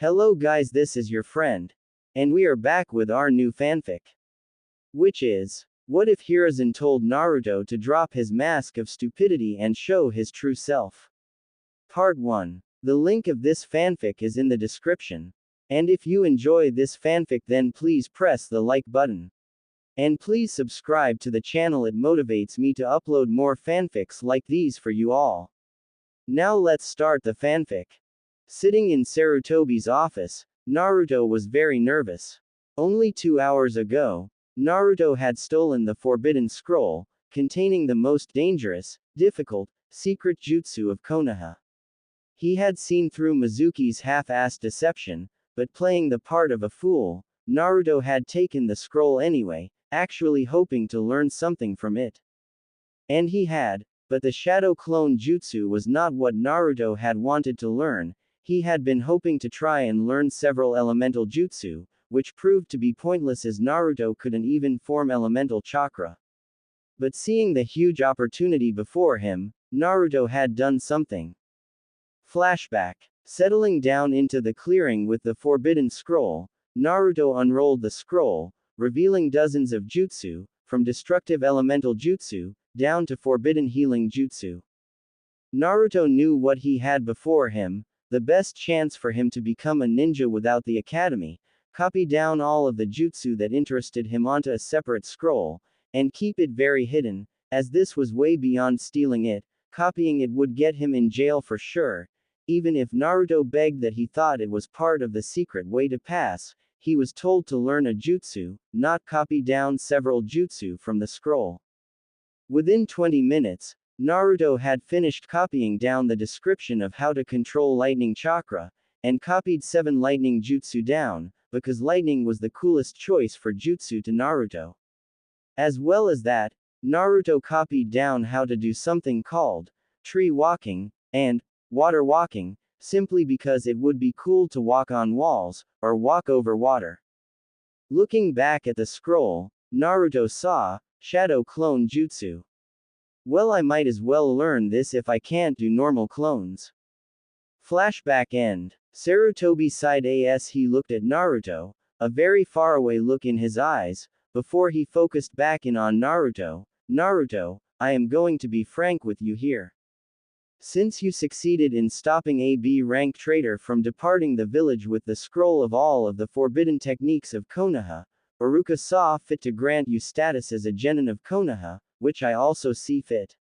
Hello guys, this is your friend. And we are back with our new fanfic. Which is, what if Hiruzen told Naruto to drop his mask of stupidity and show his true self? Part 1. The link of this fanfic is in the description. And if you enjoy this fanfic then please press the like button. And please subscribe to the channel, it motivates me to upload more fanfics like these for you all. Now let's start the fanfic. Sitting in Sarutobi's office, Naruto was very nervous. Only 2 hours ago, Naruto had stolen the forbidden scroll, containing the most dangerous, difficult, secret jutsu of Konoha. He had seen through Mizuki's half-assed deception, but playing the part of a fool, Naruto had taken the scroll anyway, actually hoping to learn something from it. And he had, but the shadow clone jutsu was not what Naruto had wanted to learn. He had been hoping to try and learn several elemental jutsu, which proved to be pointless as Naruto couldn't even form elemental chakra. But seeing the huge opportunity before him, Naruto had done something. Flashback. Settling down into the clearing with the forbidden scroll, Naruto unrolled the scroll, revealing dozens of jutsu, from destructive elemental jutsu, down to forbidden healing jutsu. Naruto knew what he had before him, the best chance for him to become a ninja without the academy, copy down all of the jutsu that interested him onto a separate scroll, and keep it very hidden, as this was way beyond stealing it. Copying it would get him in jail for sure. Even if Naruto begged that he thought it was part of the secret way to pass, he was told to learn a jutsu, not copy down several jutsu from the scroll. Within 20 minutes, Naruto had finished copying down the description of how to control lightning chakra, and copied 7 lightning jutsu down, because lightning was the coolest choice for jutsu to Naruto. As well as that, Naruto copied down how to do something called tree walking, and water walking, simply because it would be cool to walk on walls, or walk over water. Looking back at the scroll, Naruto saw shadow clone jutsu. Well, I might as well learn this if I can't do normal clones. Flashback end. Sarutobi sighed as he looked at Naruto, a very faraway look in his eyes, before he focused back in on Naruto. Naruto, I am going to be frank with you here. Since you succeeded in stopping a B rank traitor from departing the village with the scroll of all of the forbidden techniques of Konoha, Iruka saw fit to grant you status as a genin of Konoha, which I also see fit.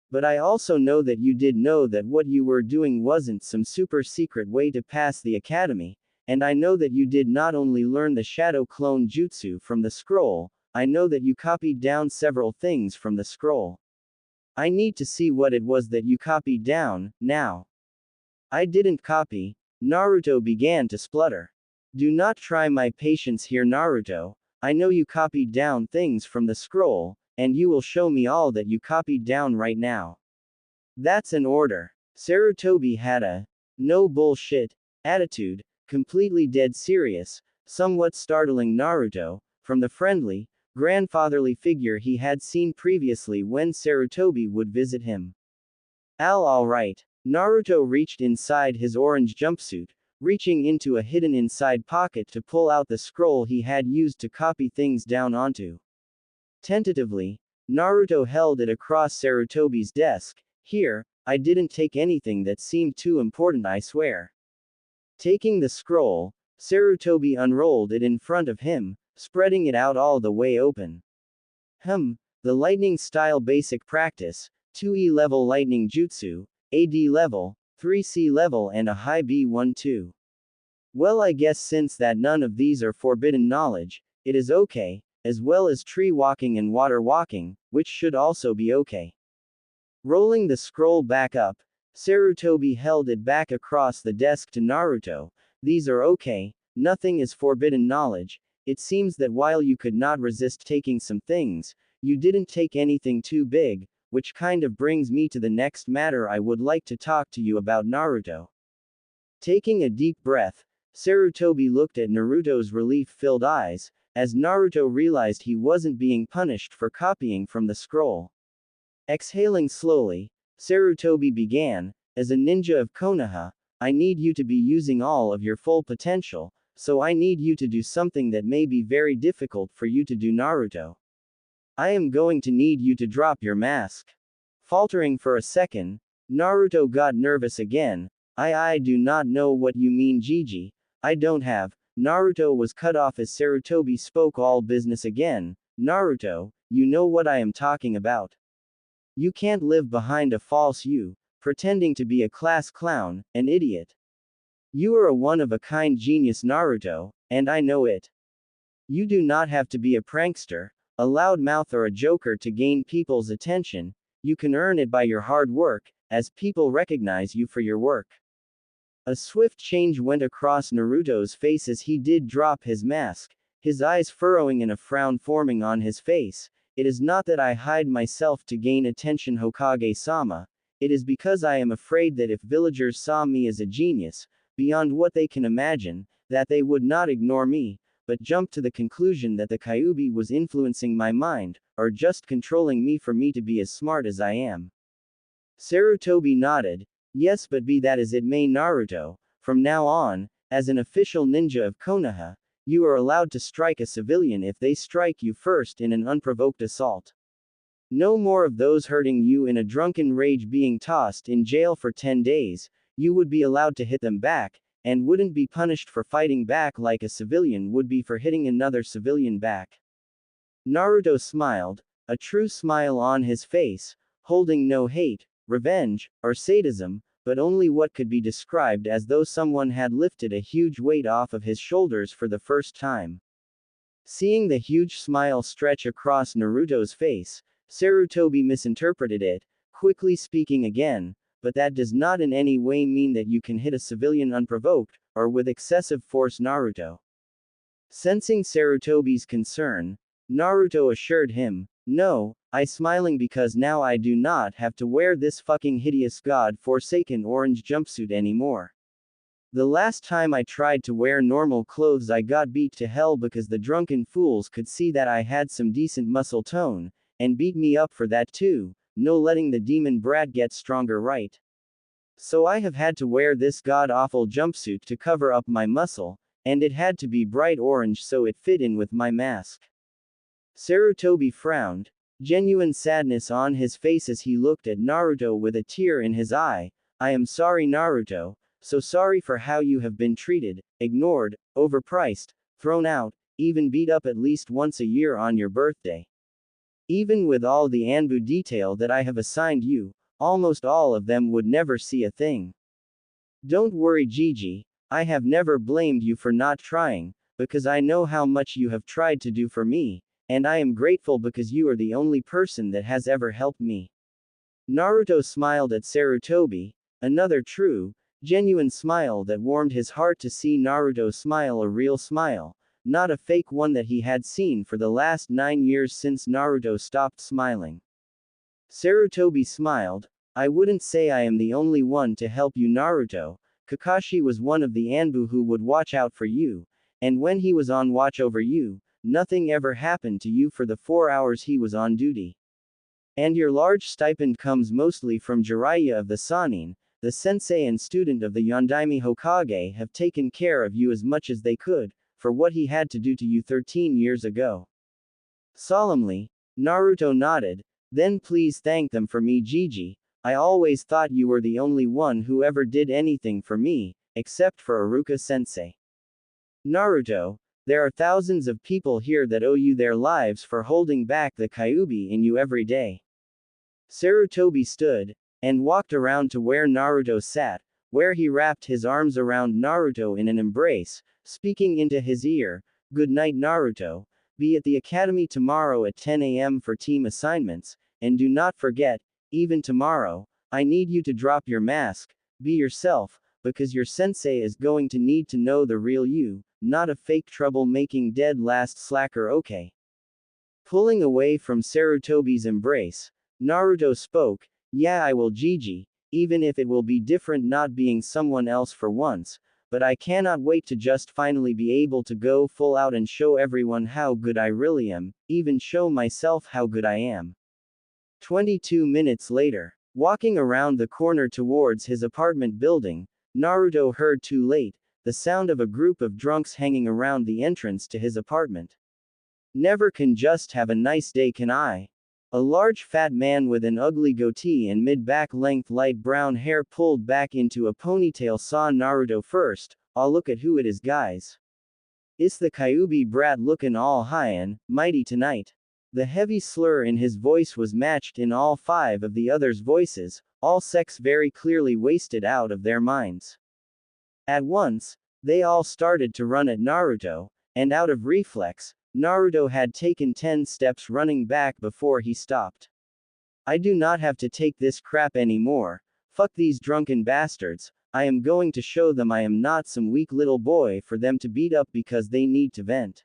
But I also know that you did know that what you were doing wasn't some super secret way to pass the academy, and I know that you did not only learn the shadow clone jutsu from the scroll, I know that you copied down several things from the scroll. I need to see what it was that you copied down, now. I didn't copy. Naruto began to splutter. Do not try my patience here, Naruto. I know you copied down things from the scroll, and you will show me all that you copied down right now. That's an order. Sarutobi had a no bullshit attitude, completely dead serious, somewhat startling Naruto, from the friendly, grandfatherly figure he had seen previously when Sarutobi would visit him. Alright. Naruto reached inside his orange jumpsuit, reaching into a hidden inside pocket to pull out the scroll he had used to copy things down onto. Tentatively, Naruto held it across Sarutobi's desk. Here, I didn't take anything that seemed too important, I swear. Taking the scroll, Sarutobi unrolled it in front of him, spreading it out all the way open. The lightning style basic practice, 2E level lightning jutsu, AD level, 3C level and a high B1-2. Well, I guess since that none of these are forbidden knowledge, it is okay, as well as tree walking and water walking, which should also be okay. Rolling the scroll back up, Sarutobi held it back across the desk to Naruto. These are okay, nothing is forbidden knowledge. It seems that while you could not resist taking some things, you didn't take anything too big, which kind of brings me to the next matter I would like to talk to you about, Naruto. Taking a deep breath, Sarutobi looked at Naruto's relief-filled eyes, as Naruto realized he wasn't being punished for copying from the scroll. Exhaling slowly, Sarutobi began, as a ninja of Konoha, I need you to be using all of your full potential, so I need you to do something that may be very difficult for you to do, Naruto. I am going to need you to drop your mask. Faltering for a second, Naruto got nervous again. I do not know what you mean, Gigi. I don't have. Naruto was cut off as Sarutobi spoke all business again. Naruto, you know what I am talking about. You can't live behind a false you, pretending to be a class clown, an idiot. You are a one-of-a-kind genius, Naruto, and I know it. You do not have to be a prankster, a loudmouth, or a joker to gain people's attention. You can earn it by your hard work, as people recognize you for your work. A swift change went across Naruto's face as he did drop his mask, his eyes furrowing and a frown forming on his face. It is not that I hide myself to gain attention, Hokage-sama. It is because I am afraid that if villagers saw me as a genius, beyond what they can imagine, that they would not ignore me, but jump to the conclusion that the Kyuubi was influencing my mind, or just controlling me for me to be as smart as I am. Sarutobi nodded. Yes, but be that as it may, Naruto, from now on, as an official ninja of Konoha, you are allowed to strike a civilian if they strike you first in an unprovoked assault. No more of those hurting you in a drunken rage being tossed in jail for 10 days, you would be allowed to hit them back, and wouldn't be punished for fighting back like a civilian would be for hitting another civilian back. Naruto smiled, a true smile on his face, holding no hate, revenge, or sadism, but only what could be described as though someone had lifted a huge weight off of his shoulders for the first time. Seeing the huge smile stretch across Naruto's face, Sarutobi misinterpreted it, quickly speaking again, but that does not in any way mean that you can hit a civilian unprovoked, or with excessive force, Naruto. Sensing Sarutobi's concern, Naruto assured him, no, I smiling because now I do not have to wear this fucking hideous god-forsaken orange jumpsuit anymore. The last time I tried to wear normal clothes I got beat to hell because the drunken fools could see that I had some decent muscle tone, and beat me up for that too, no letting the demon brat get stronger, right? So I have had to wear this god-awful jumpsuit to cover up my muscle, and it had to be bright orange so it fit in with my mask. Sarutobi frowned, genuine sadness on his face as he looked at Naruto with a tear in his eye. I am sorry, Naruto, so sorry for how you have been treated, ignored, overpriced, thrown out, even beat up at least once a year on your birthday. Even with all the Anbu detail that I have assigned you, almost all of them would never see a thing. Don't worry, Gigi, I have never blamed you for not trying, because I know how much you have tried to do for me, and I am grateful because you are the only person that has ever helped me. Naruto smiled at Sarutobi, another true, genuine smile that warmed his heart to see Naruto smile, a real smile, not a fake one that he had seen for the last 9 years since Naruto stopped smiling. Sarutobi smiled, I wouldn't say I am the only one to help you, Naruto. Kakashi was one of the Anbu who would watch out for you, and when he was on watch over you, nothing ever happened to you for the 4 hours he was on duty. And your large stipend comes mostly from Jiraiya of the Sannin. The sensei and student of the Yondaime Hokage have taken care of you as much as they could, for what he had to do to you 13 years ago. Solemnly, Naruto nodded, then please thank them for me, Gigi. I always thought you were the only one who ever did anything for me, except for Iruka-sensei. Naruto, there are thousands of people here that owe you their lives for holding back the Kyuubi in you every day. Sarutobi stood, and walked around to where Naruto sat, where he wrapped his arms around Naruto in an embrace, speaking into his ear, Good night, Naruto, be at the academy tomorrow at 10 a.m. for team assignments, and do not forget, even tomorrow, I need you to drop your mask, be yourself, because your sensei is going to need to know the real you, not a fake trouble-making dead last slacker, okay? Pulling away from Sarutobi's embrace, Naruto spoke, yeah, I will, Gigi, even if it will be different not being someone else for once, but I cannot wait to just finally be able to go full out and show everyone how good I really am, even show myself how good I am. 22 minutes later, walking around the corner towards his apartment building, Naruto heard too late, the sound of a group of drunks hanging around the entrance to his apartment. Never can just have a nice day, can I? A large fat man with an ugly goatee and mid-back length light brown hair pulled back into a ponytail saw Naruto first. "Aw, look at who it is, guys. It's the Kyuubi brat lookin' all high and mighty tonight." The heavy slur in his voice was matched in all 5 of the others' voices, all sex very clearly wasted out of their minds. At once, they all started to run at Naruto, and out of reflex, Naruto had taken 10 steps running back before he stopped. "I do not have to take this crap anymore. Fuck these drunken bastards. I am going to show them I am not some weak little boy for them to beat up because they need to vent."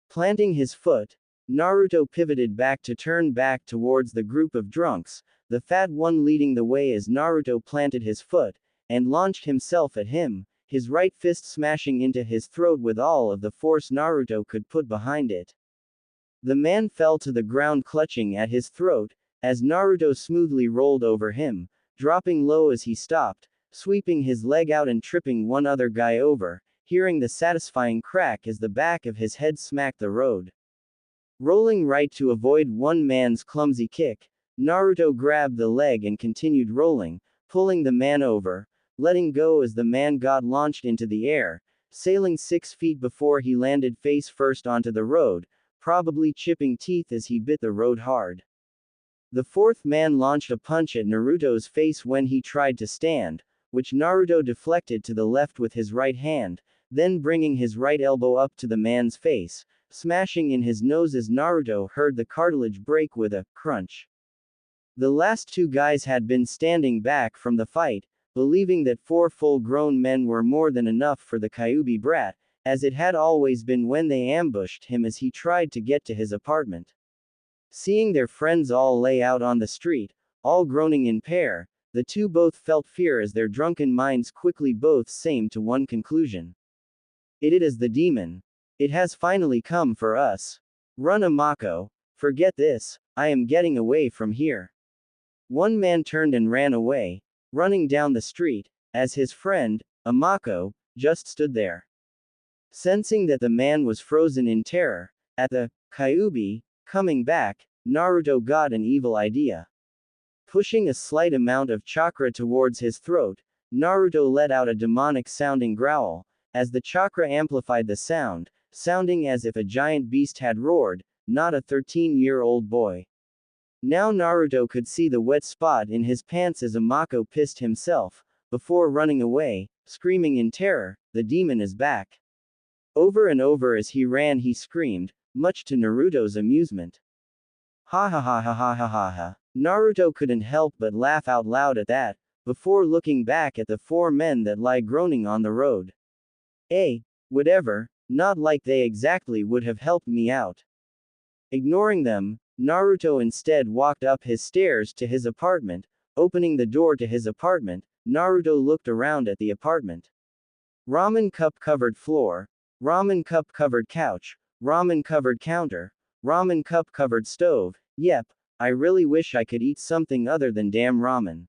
Planting his foot, Naruto pivoted back to turn back towards the group of drunks, the fat one leading the way as Naruto planted his foot, and launched himself at him, his right fist smashing into his throat with all of the force Naruto could put behind it. The man fell to the ground clutching at his throat, as Naruto smoothly rolled over him, dropping low as he stopped, sweeping his leg out and tripping one other guy over, hearing the satisfying crack as the back of his head smacked the road. Rolling right to avoid one man's clumsy kick, Naruto grabbed the leg and continued rolling, pulling the man over, letting go as the man got launched into the air, sailing 6 feet before he landed face first onto the road, probably chipping teeth as he bit the road hard. The 4th man launched a punch at Naruto's face when he tried to stand, which Naruto deflected to the left with his right hand, then bringing his right elbow up to the man's face, smashing in his nose as Naruto heard the cartilage break with a crunch. The last 2 guys had been standing back from the fight, believing that 4 full-grown men were more than enough for the Kyuubi brat, as it had always been when they ambushed him as he tried to get to his apartment. Seeing their friends all lay out on the street, all groaning in pair, the 2 both felt fear as their drunken minds quickly both came to one conclusion. It is the demon. It has finally come for us. Run, Amako. Forget this. I am getting away from here. One man turned and ran away, running down the street, as his friend, Amako, just stood there. Sensing that the man was frozen in terror, at the Kyuubi coming back, Naruto got an evil idea. Pushing a slight amount of chakra towards his throat, Naruto let out a demonic-sounding growl, as the chakra amplified the sound, sounding as if a giant beast had roared, not a 13-year-old boy. Now Naruto could see the wet spot in his pants as Amako pissed himself, before running away, screaming in terror, "The demon is back." Over and over as he ran he screamed, much to Naruto's amusement. Ha ha ha ha ha ha ha ha. Naruto couldn't help but laugh out loud at that, before looking back at the 4 men that lie groaning on the road. Whatever, not like they exactly would have helped me out. Ignoring them, Naruto instead walked up his stairs to his apartment. Opening the door to his apartment, Naruto looked around at the apartment. Ramen cup covered floor, ramen cup covered couch, ramen covered counter, ramen cup covered stove. Yep, I really wish I could eat something other than damn ramen.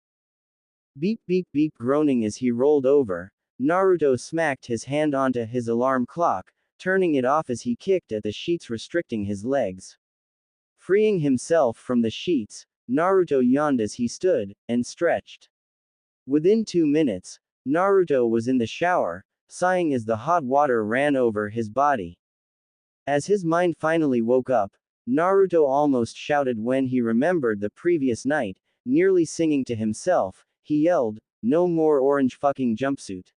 Beep beep beep, groaning as he rolled over, Naruto smacked his hand onto his alarm clock, turning it off as he kicked at the sheets restricting his legs. Freeing himself from the sheets, Naruto yawned as he stood, and stretched. Within 2 minutes, Naruto was in the shower, sighing as the hot water ran over his body. As his mind finally woke up, Naruto almost shouted when he remembered the previous night, nearly singing to himself. He yelled, "No more orange fucking jumpsuit.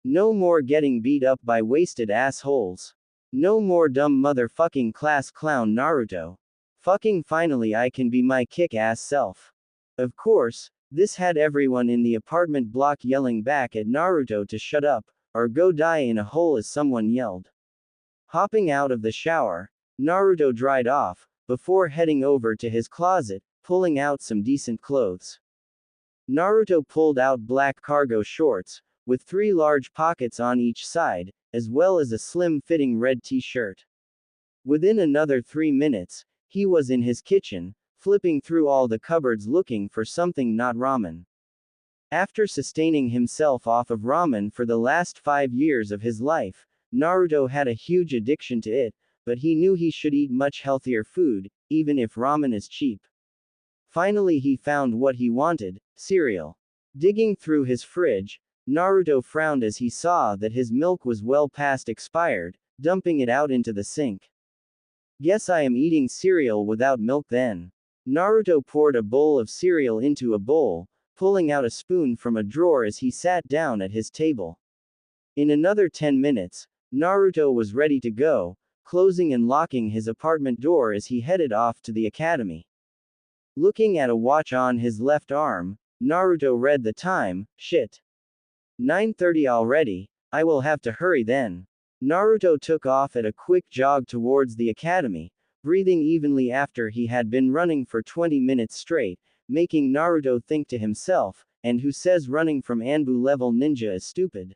No more getting beat up by wasted assholes. No more dumb motherfucking class clown Naruto. Fucking finally I can be my kick-ass self." Of course, this had everyone in the apartment block yelling back at Naruto to shut up, or go die in a hole as someone yelled. Hopping out of the shower, Naruto dried off, before heading over to his closet, pulling out some decent clothes. Naruto pulled out black cargo shorts, with 3 large pockets on each side, as well as a slim-fitting red t-shirt. Within another 3 minutes, he was in his kitchen, flipping through all the cupboards looking for something not ramen. After sustaining himself off of ramen for the last 5 years of his life, Naruto had a huge addiction to it, but he knew he should eat much healthier food, even if ramen is cheap. Finally he found what he wanted, cereal. Digging through his fridge, Naruto frowned as he saw that his milk was well past expired, dumping it out into the sink. Guess I am eating cereal without milk then. Naruto poured a bowl of cereal into a bowl, pulling out a spoon from a drawer as he sat down at his table. In another 10 minutes, Naruto was ready to go, closing and locking his apartment door as he headed off to the academy. Looking at a watch on his left arm, Naruto read the time. Shit. 9:30 already, I will have to hurry then. Naruto took off at a quick jog towards the academy, breathing evenly after he had been running for 20 minutes straight, making Naruto think to himself, and who says running from Anbu level ninja is stupid?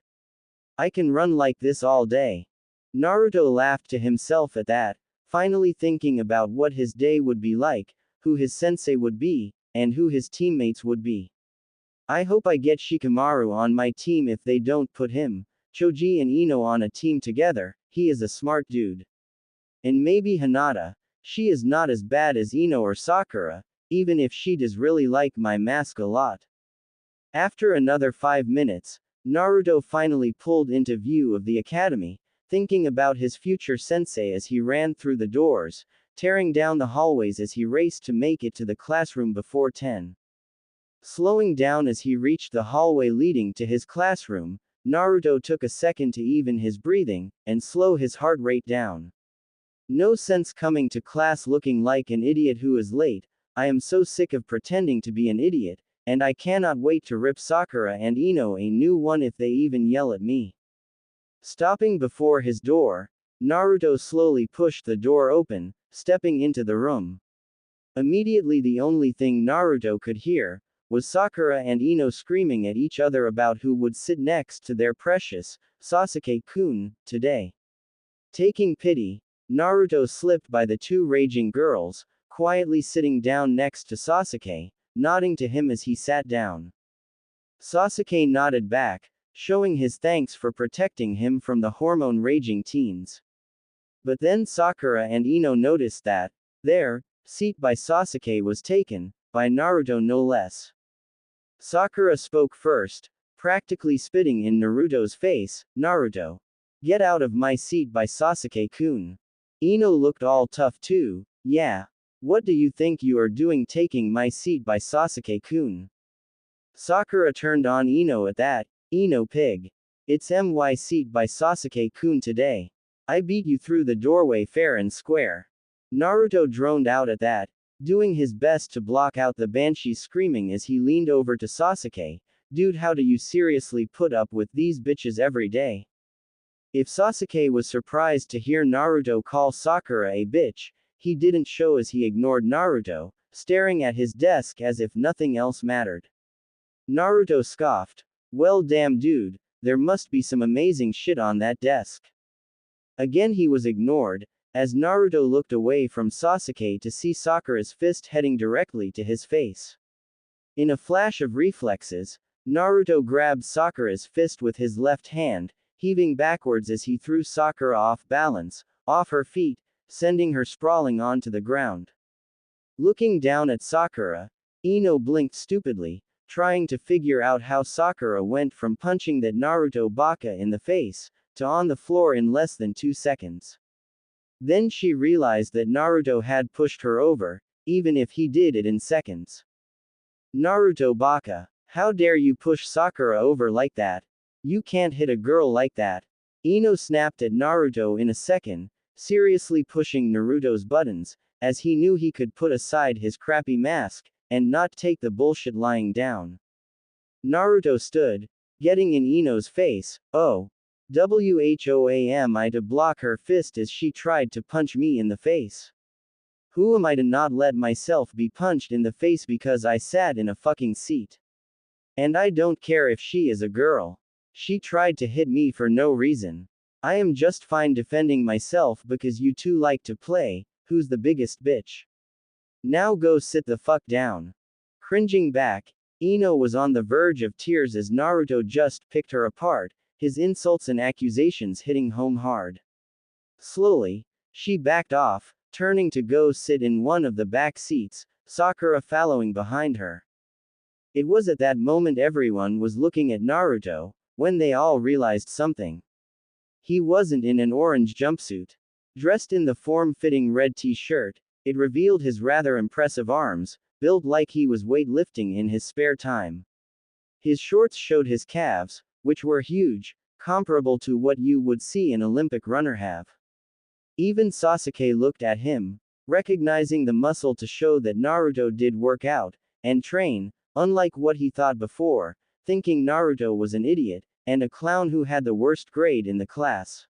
I can run like this all day. Naruto laughed to himself at that, finally thinking about what his day would be like, who his sensei would be, and who his teammates would be. I hope I get Shikamaru on my team if they don't put him, Choji and Ino on a team together, he is a smart dude. And maybe Hinata, she is not as bad as Ino or Sakura, even if she does really like my mask a lot. After another 5 minutes, Naruto finally pulled into view of the academy, thinking about his future sensei as he ran through the doors, tearing down the hallways as he raced to make it to the classroom before 10. Slowing down as he reached the hallway leading to his classroom, Naruto took a second to even his breathing, and slow his heart rate down. No sense coming to class looking like an idiot who is late, I am so sick of pretending to be an idiot, and I cannot wait to rip Sakura and Ino a new one if they even yell at me. Stopping before his door, Naruto slowly pushed the door open, stepping into the room. Immediately the only thing Naruto could hear was Sakura and Ino screaming at each other about who would sit next to their precious Sasuke-kun today. Taking pity, Naruto slipped by the two raging girls, quietly sitting down next to Sasuke, nodding to him as he sat down. Sasuke nodded back, showing his thanks for protecting him from the hormone-raging teens. But then Sakura and Ino noticed that their seat by Sasuke was taken by Naruto no less. Sakura spoke first, practically spitting in Naruto's face. Naruto, get out of my seat by Sasuke-kun. Ino looked all tough too. Yeah. What do you think you are doing taking my seat by Sasuke-kun? Sakura turned on Ino at that. Ino pig. It's my seat by Sasuke-kun today. I beat you through the doorway fair and square. Naruto droned out at that, doing his best to block out the banshees screaming as he leaned over to Sasuke. Dude, how do you seriously put up with these bitches every day? If Sasuke was surprised to hear Naruto call Sakura a bitch, he didn't show as he ignored Naruto, staring at his desk as if nothing else mattered. Naruto scoffed. Well damn dude, there must be some amazing shit on that desk. Again he was ignored, as Naruto looked away from Sasuke to see Sakura's fist heading directly to his face. In a flash of reflexes, Naruto grabbed Sakura's fist with his left hand, heaving backwards as he threw Sakura off balance, off her feet, sending her sprawling onto the ground. Looking down at Sakura, Ino blinked stupidly, trying to figure out how Sakura went from punching that Naruto baka in the face, to on the floor in less than 2 seconds. Then she realized that Naruto had pushed her over, even if he did it in seconds. Naruto baka, how dare you push Sakura over like that? You can't hit a girl like that. Ino snapped at Naruto in a second, seriously pushing Naruto's buttons, as he knew he could put aside his crappy mask, and not take the bullshit lying down. Naruto stood, getting in Ino's face. Oh. Whom I to block her fist as she tried to punch me in the face? Who am I to not let myself be punched in the face because I sat in a fucking seat? And I don't care if she is a girl. She tried to hit me for no reason. I am just fine defending myself because you two like to play, who's the biggest bitch? Now go sit the fuck down. Cringing back, Ino was on the verge of tears as Naruto just picked her apart, his insults and accusations hitting home hard. Slowly, she backed off, turning to go sit in one of the back seats, Sakura following behind her. It was at that moment everyone was looking at Naruto, when they all realized something. He wasn't in an orange jumpsuit. Dressed in the form-fitting red t-shirt, it revealed his rather impressive arms, built like he was weightlifting in his spare time. His shorts showed his calves, which were huge, comparable to what you would see an Olympic runner have. Even Sasuke looked at him, recognizing the muscle to show that Naruto did work out and train, unlike what he thought before, thinking Naruto was an idiot and a clown who had the worst grade in the class.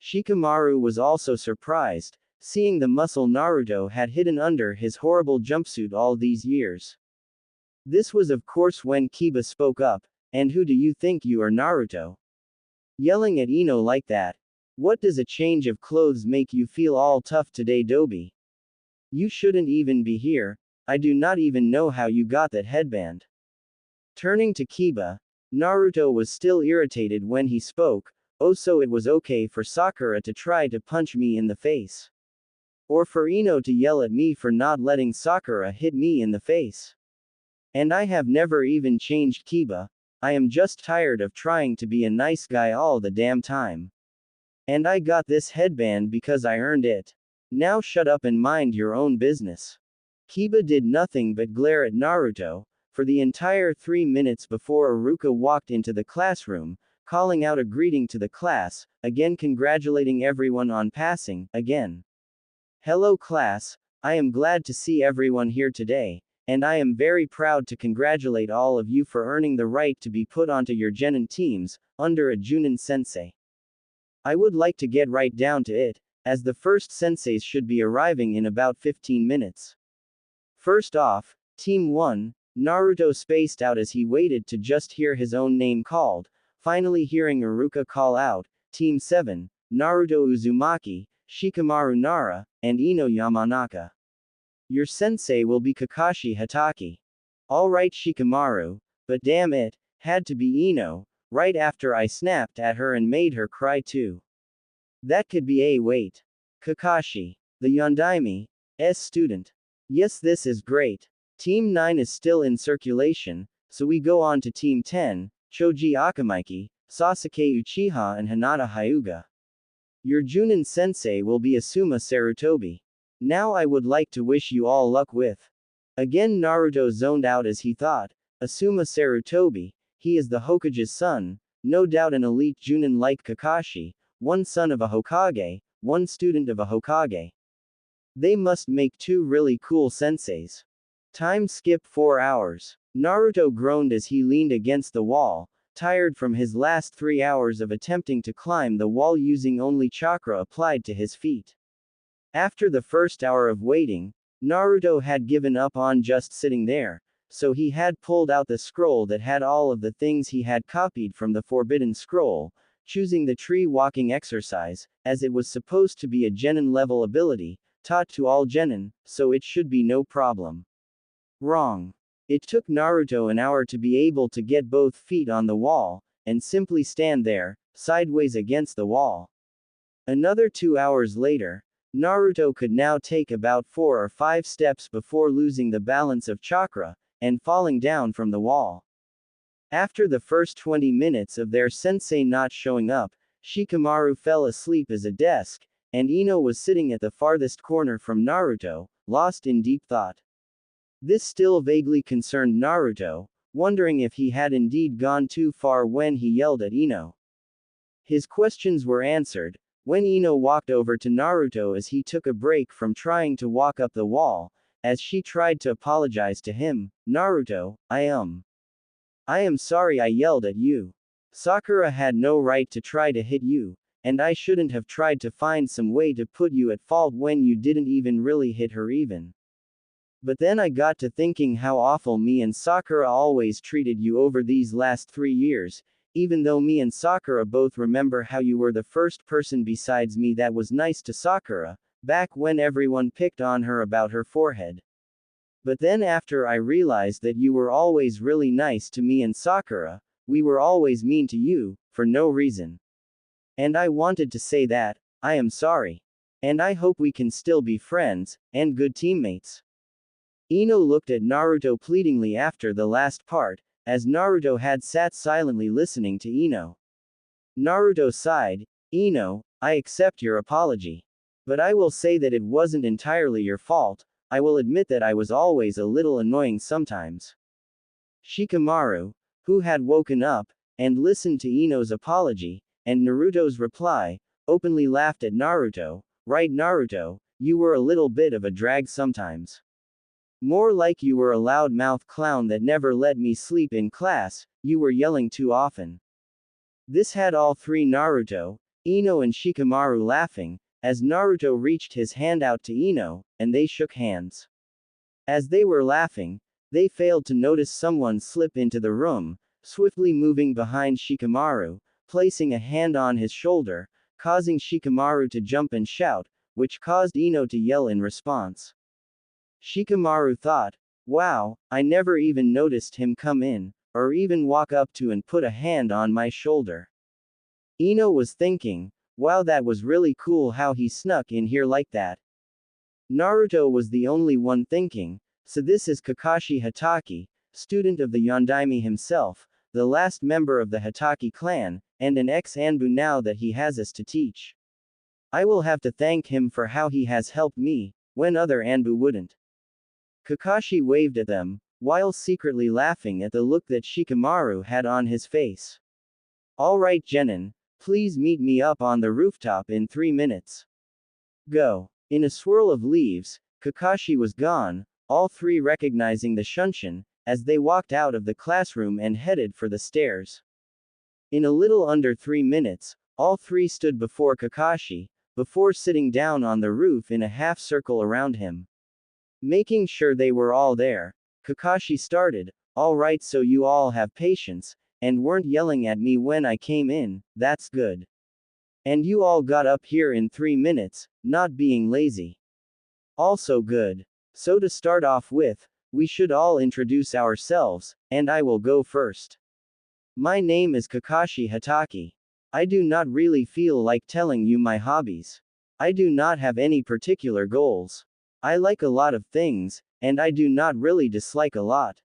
Shikamaru was also surprised, seeing the muscle Naruto had hidden under his horrible jumpsuit all these years. This was of course when Kiba spoke up, "And who do you think you are, Naruto? Yelling at Ino like that? What does a change of clothes make you feel all tough today, Dobi? You shouldn't even be here, I do not even know how you got that headband." Turning to Kiba, Naruto was still irritated when he spoke, "Oh, so it was okay for Sakura to try to punch me in the face. Or for Ino to yell at me for not letting Sakura hit me in the face. And I have never even changed, Kiba. I am just tired of trying to be a nice guy all the damn time. And I got this headband because I earned it. Now shut up and mind your own business." Kiba did nothing but glare at Naruto, for the entire 3 minutes before Iruka walked into the classroom, calling out a greeting to the class, again congratulating everyone on passing, again. "Hello class, I am glad to see everyone here today, and I am very proud to congratulate all of you for earning the right to be put onto your genin teams, under a Junin sensei. I would like to get right down to it, as the first senseis should be arriving in about 15 minutes. First off, Team 1, Naruto spaced out as he waited to just hear his own name called, finally hearing Iruka call out, Team 7, Naruto Uzumaki, Shikamaru Nara, and Ino Yamanaka. Your sensei will be Kakashi Hatake. Alright Shikamaru, but damn it, had to be Ino, right after I snapped at her and made her cry too. That could be a wait. Kakashi, the Yondaime's student. Yes, this is great. Team 9 is still in circulation, so we go on to Team 10, Choji Akamaiki, Sasuke Uchiha and Hinata Hyuga. Your Junin sensei will be Asuma Sarutobi. Now I would like to wish you all luck with." Again Naruto zoned out as he thought, Asuma Sarutobi, he is the Hokage's son, no doubt an elite Junin like Kakashi, one son of a Hokage, one student of a Hokage. They must make two really cool senseis. Time skip 4 hours. Naruto groaned as he leaned against the wall, tired from his last 3 hours of attempting to climb the wall using only chakra applied to his feet. After the first hour of waiting, Naruto had given up on just sitting there, so he had pulled out the scroll that had all of the things he had copied from the Forbidden Scroll, choosing the tree walking exercise, as it was supposed to be a genin level ability, taught to all genin, so it should be no problem. Wrong. It took Naruto an hour to be able to get both feet on the wall, and simply stand there, sideways against the wall. Another 2 hours later, Naruto could now take about 4 or 5 steps before losing the balance of chakra, and falling down from the wall. After the first 20 minutes of their sensei not showing up, Shikamaru fell asleep as a desk, and Ino was sitting at the farthest corner from Naruto, lost in deep thought. This still vaguely concerned Naruto, wondering if he had indeed gone too far when he yelled at Ino. His questions were answered, when Ino walked over to Naruto as he took a break from trying to walk up the wall, as she tried to apologize to him. "Naruto, I am sorry I yelled at you. Sakura had no right to try to hit you, and I shouldn't have tried to find some way to put you at fault when you didn't even really hit her even. But then I got to thinking how awful me and Sakura always treated you over these last 3 years, even though me and Sakura both remember how you were the first person besides me that was nice to Sakura, back when everyone picked on her about her forehead. But then after I realized that you were always really nice to me and Sakura, we were always mean to you, for no reason. And I wanted to say that, I am sorry. And I hope we can still be friends, and good teammates. Ino looked at Naruto pleadingly after the last part, as Naruto had sat silently listening to Ino. Naruto sighed, Ino, I accept your apology. But I will say that it wasn't entirely your fault, I will admit that I was always a little annoying sometimes. Shikamaru, who had woken up, and listened to Ino's apology, and Naruto's reply, openly laughed at Naruto. Right, Naruto, you were a little bit of a drag sometimes. More like you were a loud-mouthed clown that never let me sleep in class, you were yelling too often. This had all three Naruto, Ino and Shikamaru laughing, as Naruto reached his hand out to Ino, and they shook hands. As they were laughing, they failed to notice someone slip into the room, swiftly moving behind Shikamaru, placing a hand on his shoulder, causing Shikamaru to jump and shout, which caused Ino to yell in response. Shikamaru thought, wow, I never even noticed him come in, or even walk up to and put a hand on my shoulder. Ino was thinking, wow, that was really cool how he snuck in here like that. Naruto was the only one thinking, so this is Kakashi Hatake, student of the Yondaime himself, the last member of the Hatake clan, and an ex-Anbu now that he has us to teach. I will have to thank him for how he has helped me, when other Anbu wouldn't. Kakashi waved at them, while secretly laughing at the look that Shikamaru had on his face. Alright Genin, please meet me up on the rooftop in 3 minutes. Go. In a swirl of leaves, Kakashi was gone, all three recognizing the Shunshin, as they walked out of the classroom and headed for the stairs. In a little under 3 minutes, all three stood before Kakashi, before sitting down on the roof in a half circle around him. Making sure they were all there, Kakashi started, alright, so you all have patience, and weren't yelling at me when I came in, that's good. And you all got up here in 3 minutes, not being lazy. Also good. So to start off with, we should all introduce ourselves, and I will go first. My name is Kakashi Hatake. I do not really feel like telling you my hobbies. I do not have any particular goals. I like a lot of things, and I do not really dislike a lot.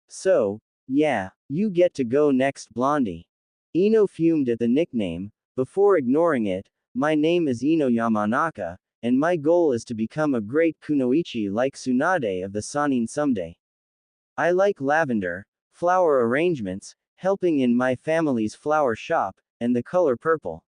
So, yeah, you get to go next, Blondie. Ino fumed at the nickname, before ignoring it. My name is Ino Yamanaka, and my goal is to become a great kunoichi like Tsunade of the Sanin someday. I like lavender, flower arrangements, helping in my family's flower shop, and the color purple.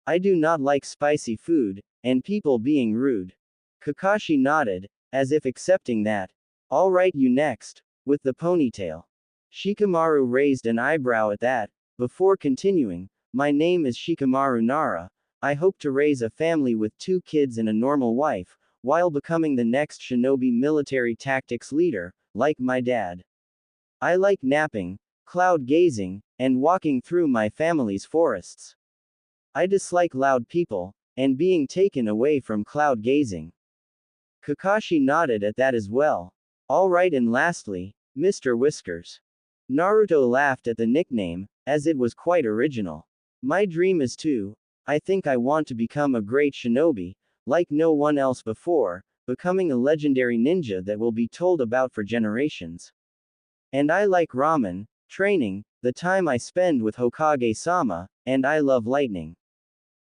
I do not like spicy food, and people being rude. Kakashi nodded, as if accepting that. Alright, you next, with the ponytail. Shikamaru raised an eyebrow at that, before continuing, my name is Shikamaru Nara. I hope to raise a family with 2 kids and a normal wife, while becoming the next shinobi military tactics leader, like my dad. I like napping, cloud gazing, and walking through my family's forests. I dislike loud people, and being taken away from cloud gazing. Kakashi nodded at that as well. Alright, and lastly, Mr. Whiskers. Naruto laughed at the nickname, as it was quite original. My dream is to, I think I want to become a great shinobi, like no one else before, becoming a legendary ninja that will be told about for generations. And I like ramen, training, the time I spend with Hokage-sama, and I love lightning.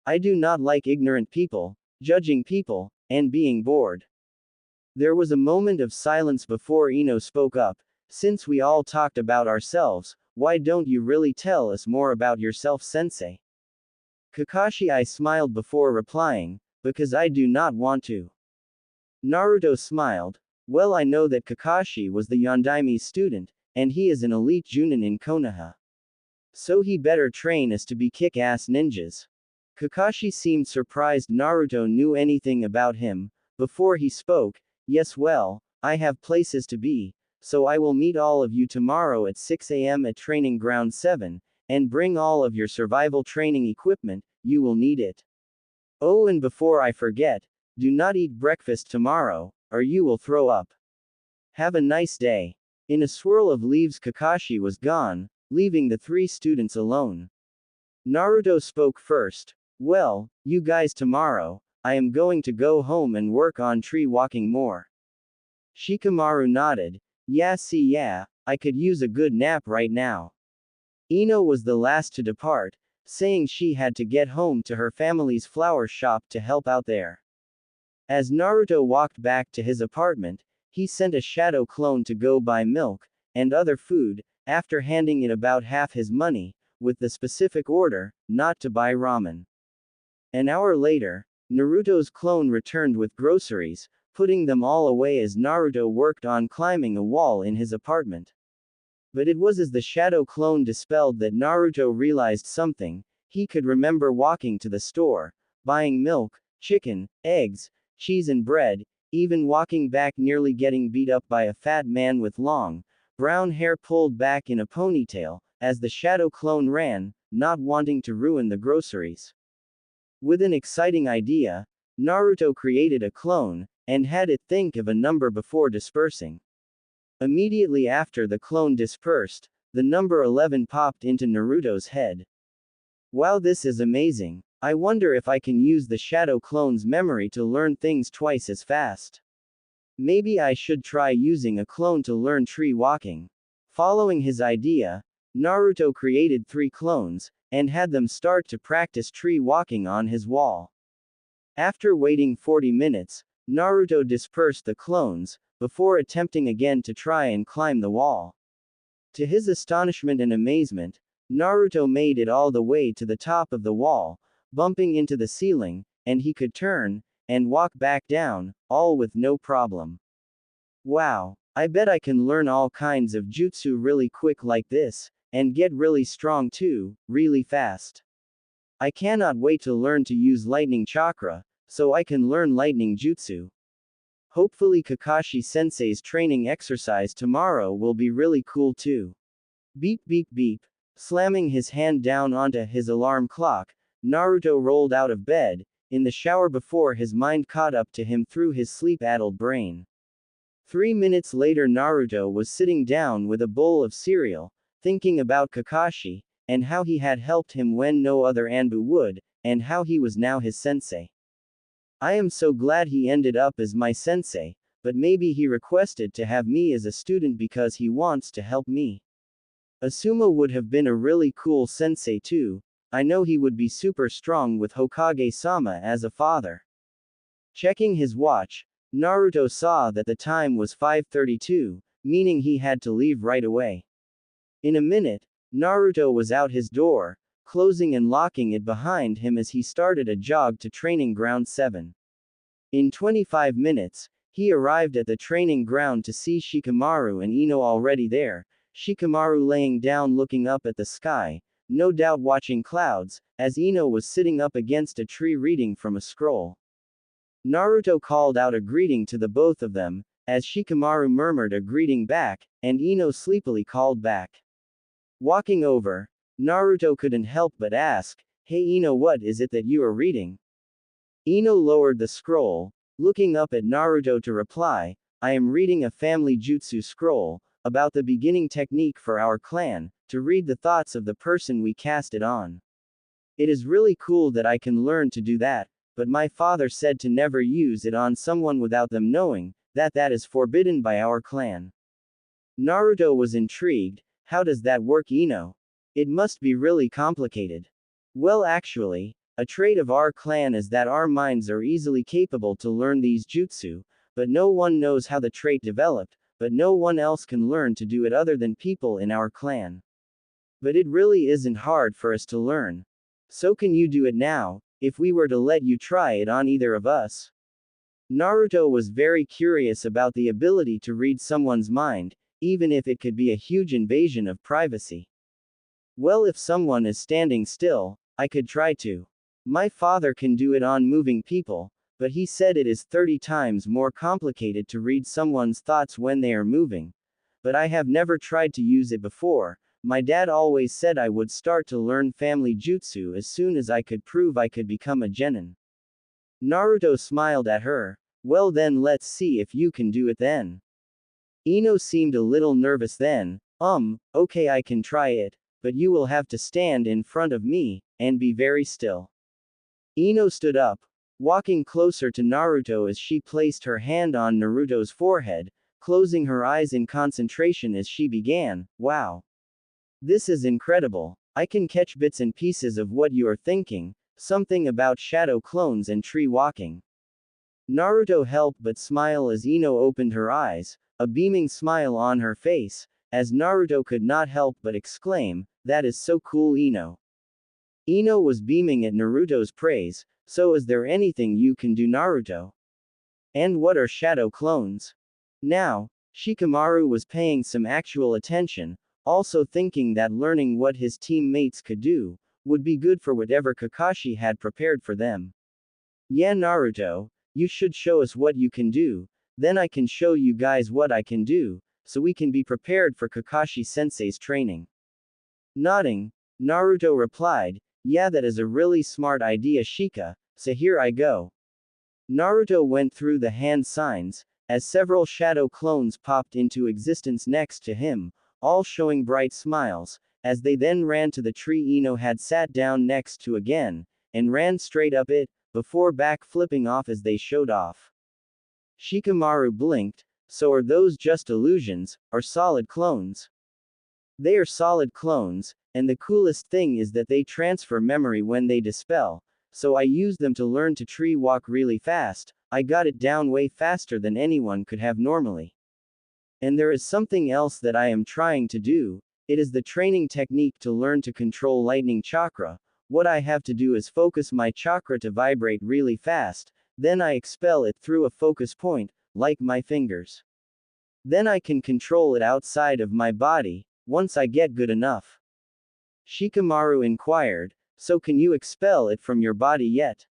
I do not like ignorant people, judging people, and being bored. There was a moment of silence before Ino spoke up. Since we all talked about ourselves, why don't you really tell us more about yourself, sensei? Kakashi I smiled before replying, because I do not want to. Naruto smiled, well, I know that Kakashi was the Yondaime's student, and he is an elite Junin in Konoha. So he better train us to be kick-ass ninjas. Kakashi seemed surprised Naruto knew anything about him. Before he spoke, yes, well, I have places to be, so I will meet all of you tomorrow at 6 a.m. at Training Ground 7, and bring all of your survival training equipment, you will need it. Oh, and before I forget, do not eat breakfast tomorrow, or you will throw up. Have a nice day. In a swirl of leaves, Kakashi was gone, leaving the three students alone. Naruto spoke first. Well, you guys, tomorrow, I am going to go home and work on tree walking more. Shikamaru nodded. Yeah, I could use a good nap right now. Ino was the last to depart, saying she had to get home to her family's flower shop to help out there. As Naruto walked back to his apartment, he sent a shadow clone to go buy milk and other food, after handing it about half his money, with the specific order not to buy ramen. An hour later, Naruto's clone returned with groceries, putting them all away as Naruto worked on climbing a wall in his apartment. But it was as the shadow clone dispelled that Naruto realized something. He could remember walking to the store, buying milk, chicken, eggs, cheese and bread, even walking back nearly getting beat up by a fat man with long, brown hair pulled back in a ponytail, as the shadow clone ran, not wanting to ruin the groceries. With an exciting idea, Naruto created a clone, and had it think of a number before dispersing. Immediately after the clone dispersed, the number 11 popped into Naruto's head. Wow, this is amazing. I wonder if I can use the shadow clone's memory to learn things twice as fast. Maybe I should try using a clone to learn tree walking. Following his idea, Naruto created 3 clones, and had them start to practice tree walking on his wall. After waiting 40 minutes, Naruto dispersed the clones, before attempting again to try and climb the wall. To his astonishment and amazement, Naruto made it all the way to the top of the wall, bumping into the ceiling, and he could turn and walk back down, all with no problem. Wow, I bet I can learn all kinds of jutsu really quick like this, and get really strong too, really fast. I cannot wait to learn to use lightning chakra, so I can learn lightning jutsu. Hopefully Kakashi Sensei's training exercise tomorrow will be really cool too. Beep beep beep. Slamming his hand down onto his alarm clock, Naruto rolled out of bed, in the shower before his mind caught up to him through his sleep-addled brain. 3 minutes later, Naruto was sitting down with a bowl of cereal, thinking about Kakashi, and how he had helped him when no other Anbu would, and how he was now his sensei. I am so glad he ended up as my sensei, but maybe he requested to have me as a student because he wants to help me. Asuma would have been a really cool sensei too. I know he would be super strong with Hokage-sama as a father. Checking his watch, Naruto saw that the time was 5:32, meaning he had to leave right away. In a minute, Naruto was out his door, closing and locking it behind him as he started a jog to Training Ground 7. In 25 minutes, he arrived at the training ground to see Shikamaru and Ino already there, Shikamaru laying down looking up at the sky, no doubt watching clouds, as Ino was sitting up against a tree reading from a scroll. Naruto called out a greeting to the both of them, as Shikamaru murmured a greeting back, and Ino sleepily called back. Walking over, Naruto couldn't help but ask, "Hey Ino, what is it that you are reading?" Ino lowered the scroll, looking up at Naruto to reply, "I am reading a family jutsu scroll, about the beginning technique for our clan, to read the thoughts of the person we cast it on. It is really cool that I can learn to do that, but my father said to never use it on someone without them knowing, that is forbidden by our clan." Naruto was intrigued. How does that work, Ino? It must be really complicated. Well, actually, a trait of our clan is that our minds are easily capable to learn these jutsu, but no one knows how the trait developed, but no one else can learn to do it other than people in our clan. But it really isn't hard for us to learn. So can you do it now, if we were to let you try it on either of us? Naruto was very curious about the ability to read someone's mind, even if it could be a huge invasion of privacy. Well, if someone is standing still, I could try to. My father can do it on moving people, but he said it is 30 times more complicated to read someone's thoughts when they are moving. But I have never tried to use it before. My dad always said I would start to learn family jutsu as soon as I could prove I could become a genin. Naruto smiled at her. Well then, let's see if you can do it then. Ino seemed a little nervous then. Okay, I can try it, but you will have to stand in front of me, and be very still. Ino stood up, walking closer to Naruto as she placed her hand on Naruto's forehead, closing her eyes in concentration as she began. Wow. This is incredible. I can catch bits and pieces of what you are thinking, something about shadow clones and tree walking. Naruto helped but smile as Ino opened her eyes, a beaming smile on her face, as Naruto could not help but exclaim, "That is so cool, Ino." Ino was beaming at Naruto's praise. "So is there anything you can do, Naruto? And what are shadow clones?" Now, Shikamaru was paying some actual attention, also thinking that learning what his teammates could do would be good for whatever Kakashi had prepared for them. "Yeah, Naruto, you should show us what you can do, then I can show you guys what I can do, so we can be prepared for Kakashi-sensei's training." Nodding, Naruto replied, "Yeah, that is a really smart idea, Shika, so here I go." Naruto went through the hand signs, as several shadow clones popped into existence next to him, all showing bright smiles, as they then ran to the tree Ino had sat down next to again, and ran straight up it, before back flipping off as they showed off. Shikamaru blinked. "So are those just illusions, or solid clones?" "They are solid clones, and the coolest thing is that they transfer memory when they dispel, so I use them to learn to tree walk really fast. I got it down way faster than anyone could have normally. And there is something else that I am trying to do. It is the training technique to learn to control lightning chakra. What I have to do is focus my chakra to vibrate really fast, then I expel it through a focus point, like my fingers. Then I can control it outside of my body, once I get good enough." Shikamaru inquired, "So can you expel it from your body yet?"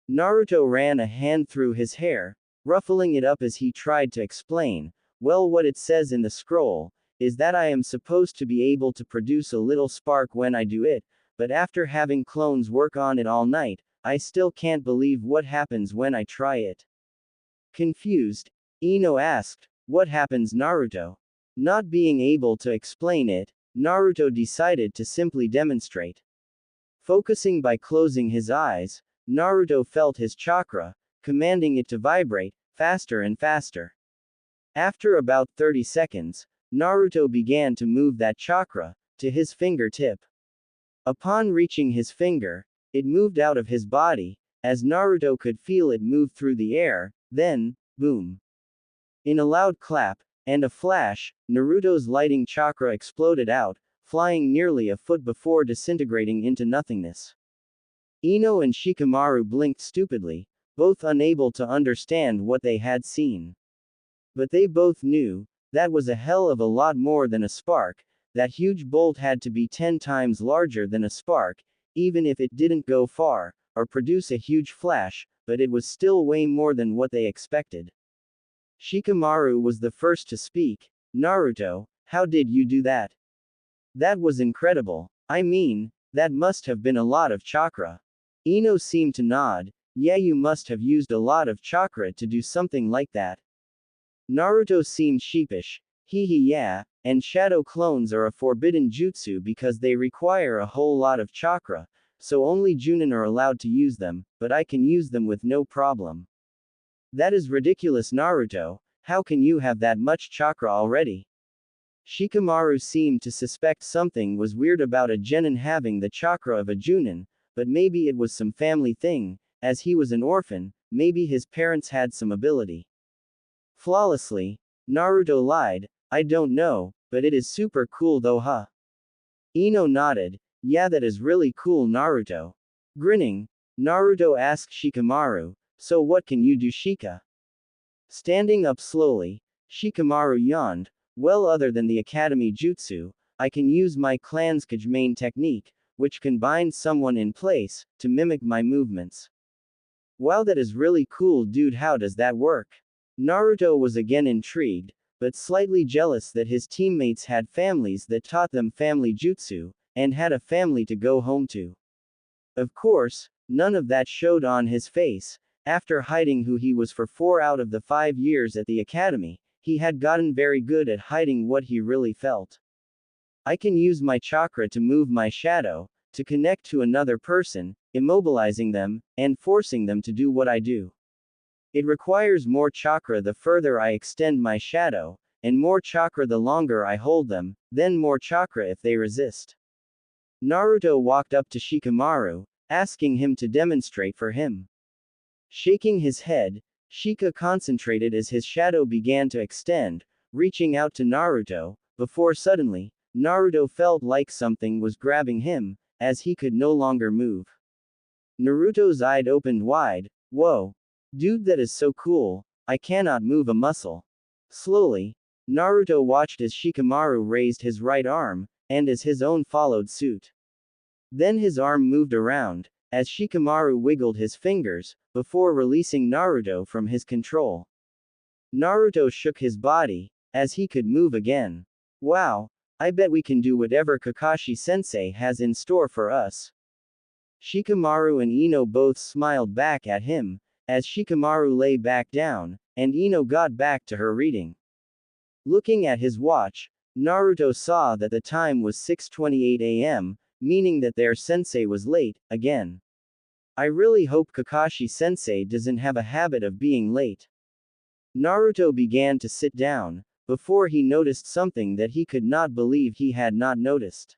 Naruto ran a hand through his hair, ruffling it up as he tried to explain. "Well, what it says in the scroll is that I am supposed to be able to produce a little spark when I do it, but after having clones work on it all night, I still can't believe what happens when I try it." Confused, Ino asked, "What happens, Naruto?" Not being able to explain it, Naruto decided to simply demonstrate. Focusing by closing his eyes, Naruto felt his chakra, commanding it to vibrate, faster and faster. After about 30 seconds, Naruto began to move that chakra to his fingertip. Upon reaching his finger, it moved out of his body, as Naruto could feel it move through the air, then, boom. In a loud clap, and a flash, Naruto's lighting chakra exploded out, flying nearly a foot before disintegrating into nothingness. Ino and Shikamaru blinked stupidly, both unable to understand what they had seen. But they both knew, that was a hell of a lot more than a spark. That huge bolt had to be 10 times larger than a spark, even if it didn't go far, or produce a huge flash, but it was still way more than what they expected. Shikamaru was the first to speak. "Naruto, how did you do that? That was incredible. I mean, that must have been a lot of chakra." Ino seemed to nod. "Yeah, you must have used a lot of chakra to do something like that." Naruto seemed sheepish. Yeah, and shadow clones are a forbidden jutsu because they require a whole lot of chakra, so only Junin are allowed to use them, but I can use them with no problem." "That is ridiculous, Naruto. How can you have that much chakra already?" Shikamaru seemed to suspect something was weird about a genin having the chakra of a Junin, but maybe it was some family thing, as he was an orphan, maybe his parents had some ability. Flawlessly, Naruto lied, "I don't know, but it is super cool though, huh?" Ino nodded. "Yeah, that is really cool, Naruto." Grinning, Naruto asked Shikamaru, "So what can you do, Shika?" Standing up slowly, Shikamaru yawned. "Well, other than the academy jutsu, I can use my clan's Kage technique, which can bind someone in place, to mimic my movements." "Wow, that is really cool, dude. How does that work?" Naruto was again intrigued, but slightly jealous that his teammates had families that taught them family jutsu, and had a family to go home to. Of course, none of that showed on his face. After hiding who he was for 4 out of the 5 years at the academy, he had gotten very good at hiding what he really felt. I can use my chakra to move my shadow, to connect to another person, immobilizing them, and forcing them to do what I do. It requires more chakra the further I extend my shadow, and more chakra the longer I hold them, then more chakra if they resist. Naruto walked up to Shikamaru, asking him to demonstrate for him. Shaking his head, Shika concentrated as his shadow began to extend, reaching out to Naruto, before suddenly, Naruto felt like something was grabbing him, as he could no longer move. Naruto's eyes opened wide. Whoa. Dude, that is so cool, I cannot move a muscle. Slowly, Naruto watched as Shikamaru raised his right arm, and as his own followed suit. Then his arm moved around, as Shikamaru wiggled his fingers, before releasing Naruto from his control. Naruto shook his body, as he could move again. Wow, I bet we can do whatever Kakashi-sensei has in store for us. Shikamaru and Ino both smiled back at him, as Shikamaru lay back down, and Ino got back to her reading. Looking at his watch, Naruto saw that the time was 6:28 a.m., meaning that their sensei was late, again. I really hope Kakashi-sensei doesn't have a habit of being late. Naruto began to sit down, before he noticed something that he could not believe he had not noticed.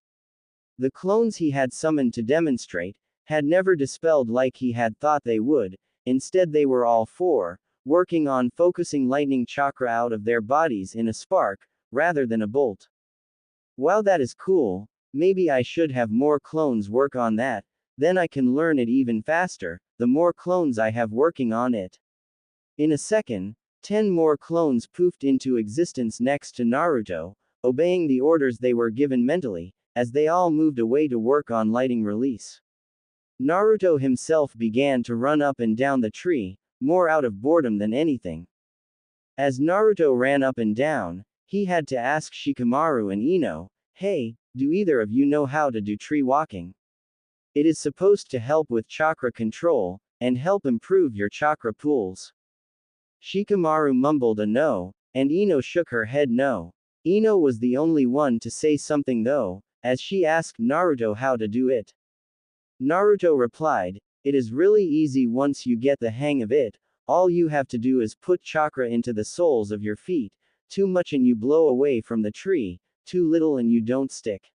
The clones he had summoned to demonstrate, had never dispelled like he had thought they would, instead they were all four, working on focusing lightning chakra out of their bodies in a spark, rather than a bolt. While that is cool, maybe I should have more clones work on that, then I can learn it even faster, the more clones I have working on it. In a second, 10 more clones poofed into existence next to Naruto, obeying the orders they were given mentally, as they all moved away to work on lighting release. Naruto himself began to run up and down the tree, more out of boredom than anything. As Naruto ran up and down, he had to ask Shikamaru and Ino, hey, do either of you know how to do tree walking? It is supposed to help with chakra control, and help improve your chakra pools. Shikamaru mumbled a no, and Ino shook her head no. Ino was the only one to say something though, as she asked Naruto how to do it. Naruto replied, it is really easy once you get the hang of it, all you have to do is put chakra into the soles of your feet, too much and you blow away from the tree, too little and you don't stick.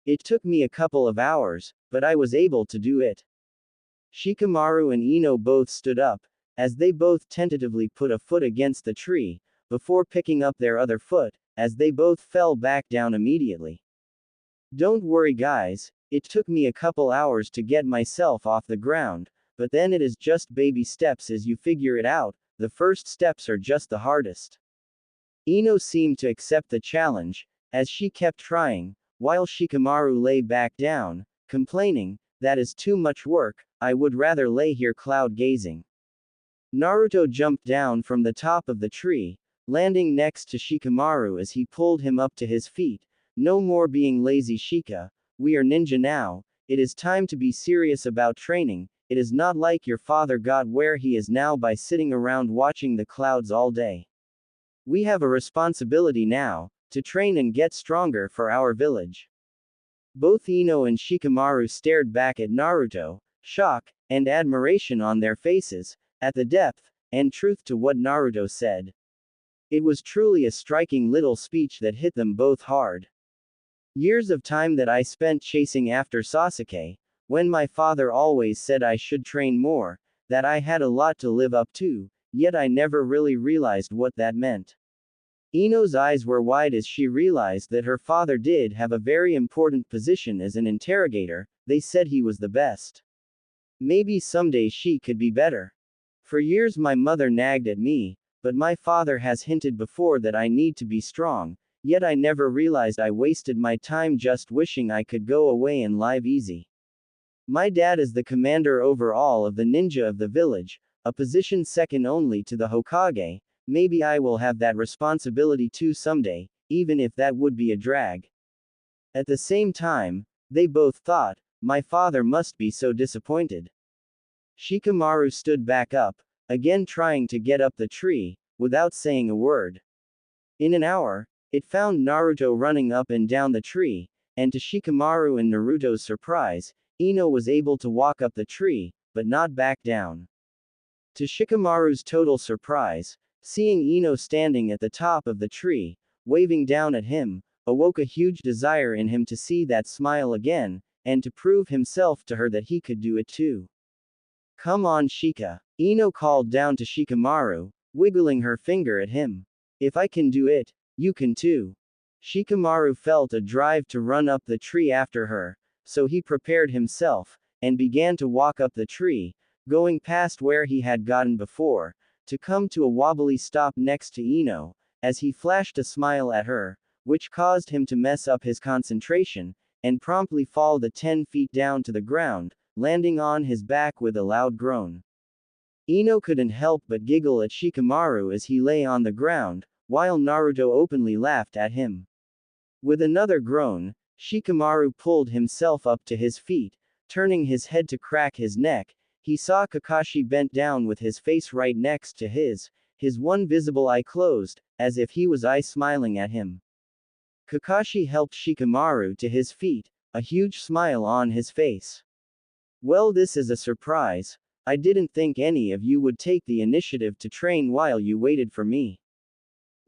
It took me a couple of hours, but I was able to do it. Shikamaru and Ino both stood up, as they both tentatively put a foot against the tree, before picking up their other foot, as they both fell back down immediately. Don't worry guys, it took me a couple hours to get myself off the ground, but then it is just baby steps as you figure it out, the first steps are just the hardest. Ino seemed to accept the challenge, as she kept trying, while Shikamaru lay back down, complaining, that is too much work, I would rather lay here cloud gazing. Naruto jumped down from the top of the tree, landing next to Shikamaru as he pulled him up to his feet. No more being lazy Shika, we are ninja now, it is time to be serious about training, it is not like your father got where he is now by sitting around watching the clouds all day. We have a responsibility now, to train and get stronger for our village. Both Ino and Shikamaru stared back at Naruto, shock and admiration on their faces, at the depth and truth to what Naruto said. It was truly a striking little speech that hit them both hard. Years of time that I spent chasing after Sasuke, when my father always said I should train more, that I had a lot to live up to, yet I never really realized what that meant. Ino's eyes were wide as she realized that her father did have a very important position as an interrogator, they said he was the best. Maybe someday she could be better. For years my mother nagged at me, but my father has hinted before that I need to be strong, yet I never realized I wasted my time just wishing I could go away and live easy. My dad is the commander overall of the ninja of the village, a position second only to the Hokage, maybe I will have that responsibility too someday, even if that would be a drag. At the same time, they both thought, my father must be so disappointed. Shikamaru stood back up, again trying to get up the tree, without saying a word. In an hour, it found Naruto running up and down the tree, and to Shikamaru and Naruto's surprise, Ino was able to walk up the tree, but not back down. To Shikamaru's total surprise, seeing Ino standing at the top of the tree, waving down at him, awoke a huge desire in him to see that smile again, and to prove himself to her that he could do it too. Come on Shika, Ino called down to Shikamaru, wiggling her finger at him. If I can do it, you can too. Shikamaru felt a drive to run up the tree after her, so he prepared himself, and began to walk up the tree, going past where he had gotten before, to come to a wobbly stop next to Ino, as he flashed a smile at her, which caused him to mess up his concentration, and promptly fall the 10 feet down to the ground, landing on his back with a loud groan. Ino couldn't help but giggle at Shikamaru as he lay on the ground, while Naruto openly laughed at him. With another groan, Shikamaru pulled himself up to his feet, turning his head to crack his neck. He saw Kakashi bent down with his face right next to his one visible eye closed, as if he was smiling at him. Kakashi helped Shikamaru to his feet, a huge smile on his face. Well, this is a surprise. I didn't think any of you would take the initiative to train while you waited for me.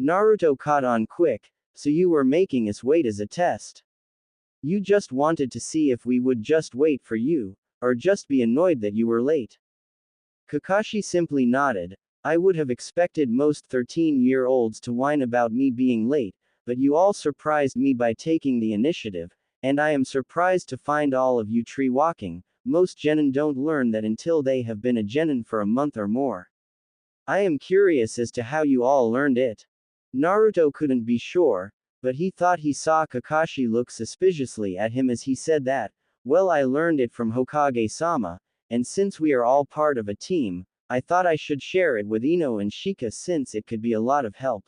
Naruto caught on quick, so you were making us wait as a test. You just wanted to see if we would just wait for you, or just be annoyed that you were late. Kakashi simply nodded. I would have expected most 13-year-olds to whine about me being late, but you all surprised me by taking the initiative, and I am surprised to find all of you tree walking. Most genin don't learn that until they have been a genin for a month or more. I am curious as to how you all learned it. Naruto couldn't be sure, but he thought he saw Kakashi look suspiciously at him as he said that. Well, I learned it from Hokage-sama, and since we are all part of a team, I thought I should share it with Ino and Shika since it could be a lot of help.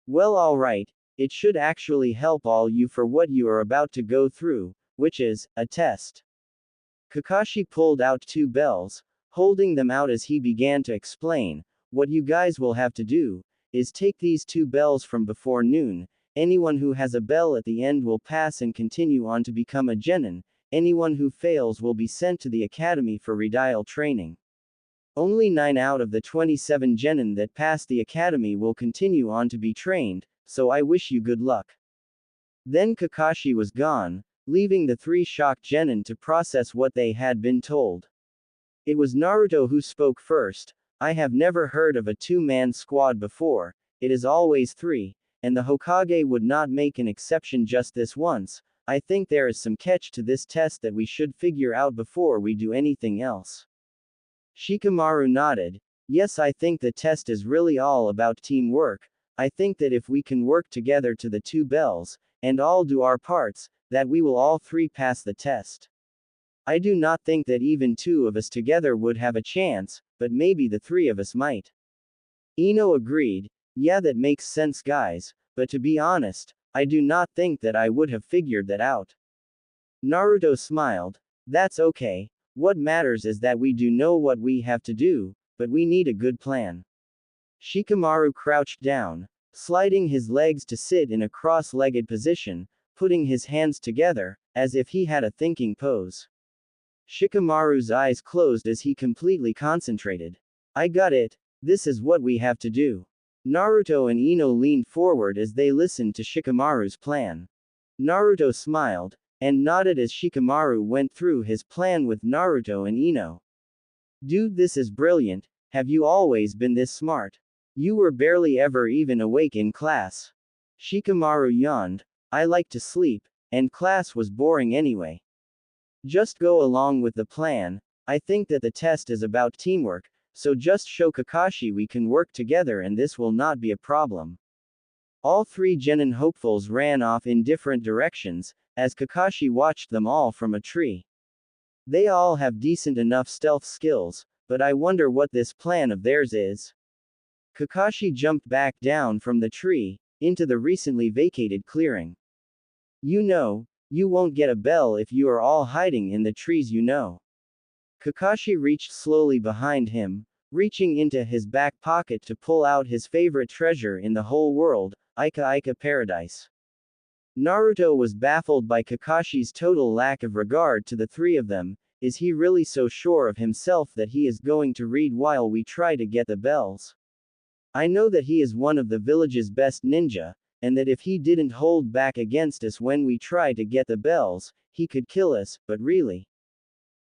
Well, alright, it should actually help all you for what you are about to go through, which is a test. Kakashi pulled out 2 bells, holding them out as he began to explain. What you guys will have to do is take these 2 bells from before noon. Anyone who has a bell at the end will pass and continue on to become a genin. Anyone who fails will be sent to the academy for redial training. Only 9 out of the 27 genin that pass the academy will continue on to be trained, so I wish you good luck. Then Kakashi was gone, leaving the 3 shocked genin to process what they had been told. It was Naruto who spoke first. I have never heard of a 2-man squad before, it is always 3, and the Hokage would not make an exception just this once. I think there is some catch to this test that we should figure out before we do anything else. Shikamaru nodded. Yes, I think the test is really all about teamwork. I think that if we can work together to the 2 bells, and all do our parts, that we will all 3 pass the test. I do not think that even 2 of us together would have a chance, but maybe the 3 of us might. Ino agreed. Yeah, that makes sense, guys, but to be honest, I do not think that I would have figured that out. Naruto smiled. That's okay. What matters is that we do know what we have to do, but we need a good plan. Shikamaru crouched down, sliding his legs to sit in a cross-legged position, putting his hands together, as if he had a thinking pose. Shikamaru's eyes closed as he completely concentrated. I got it. This is what we have to do. Naruto and Ino leaned forward as they listened to Shikamaru's plan. Naruto smiled, and nodded as Shikamaru went through his plan with Naruto and Ino. Dude, this is brilliant. Have you always been this smart? You were barely ever even awake in class. Shikamaru yawned. I like to sleep, and class was boring anyway. Just go along with the plan. I think that the test is about teamwork, so just show Kakashi we can work together and this will not be a problem. All 3 genin hopefuls ran off in different directions, as Kakashi watched them all from a tree. They all have decent enough stealth skills, but I wonder what this plan of theirs is. Kakashi jumped back down from the tree, into the recently vacated clearing. You know, you won't get a bell if you are all hiding in the trees, you know. Kakashi reached slowly behind him, reaching into his back pocket to pull out his favorite treasure in the whole world, Ika Ika Paradise. Naruto was baffled by Kakashi's total lack of regard to the three of them. Is he really so sure of himself that he is going to read while we try to get the bells? I know that he is one of the village's best ninja, and that if he didn't hold back against us when we try to get the bells, he could kill us, but really?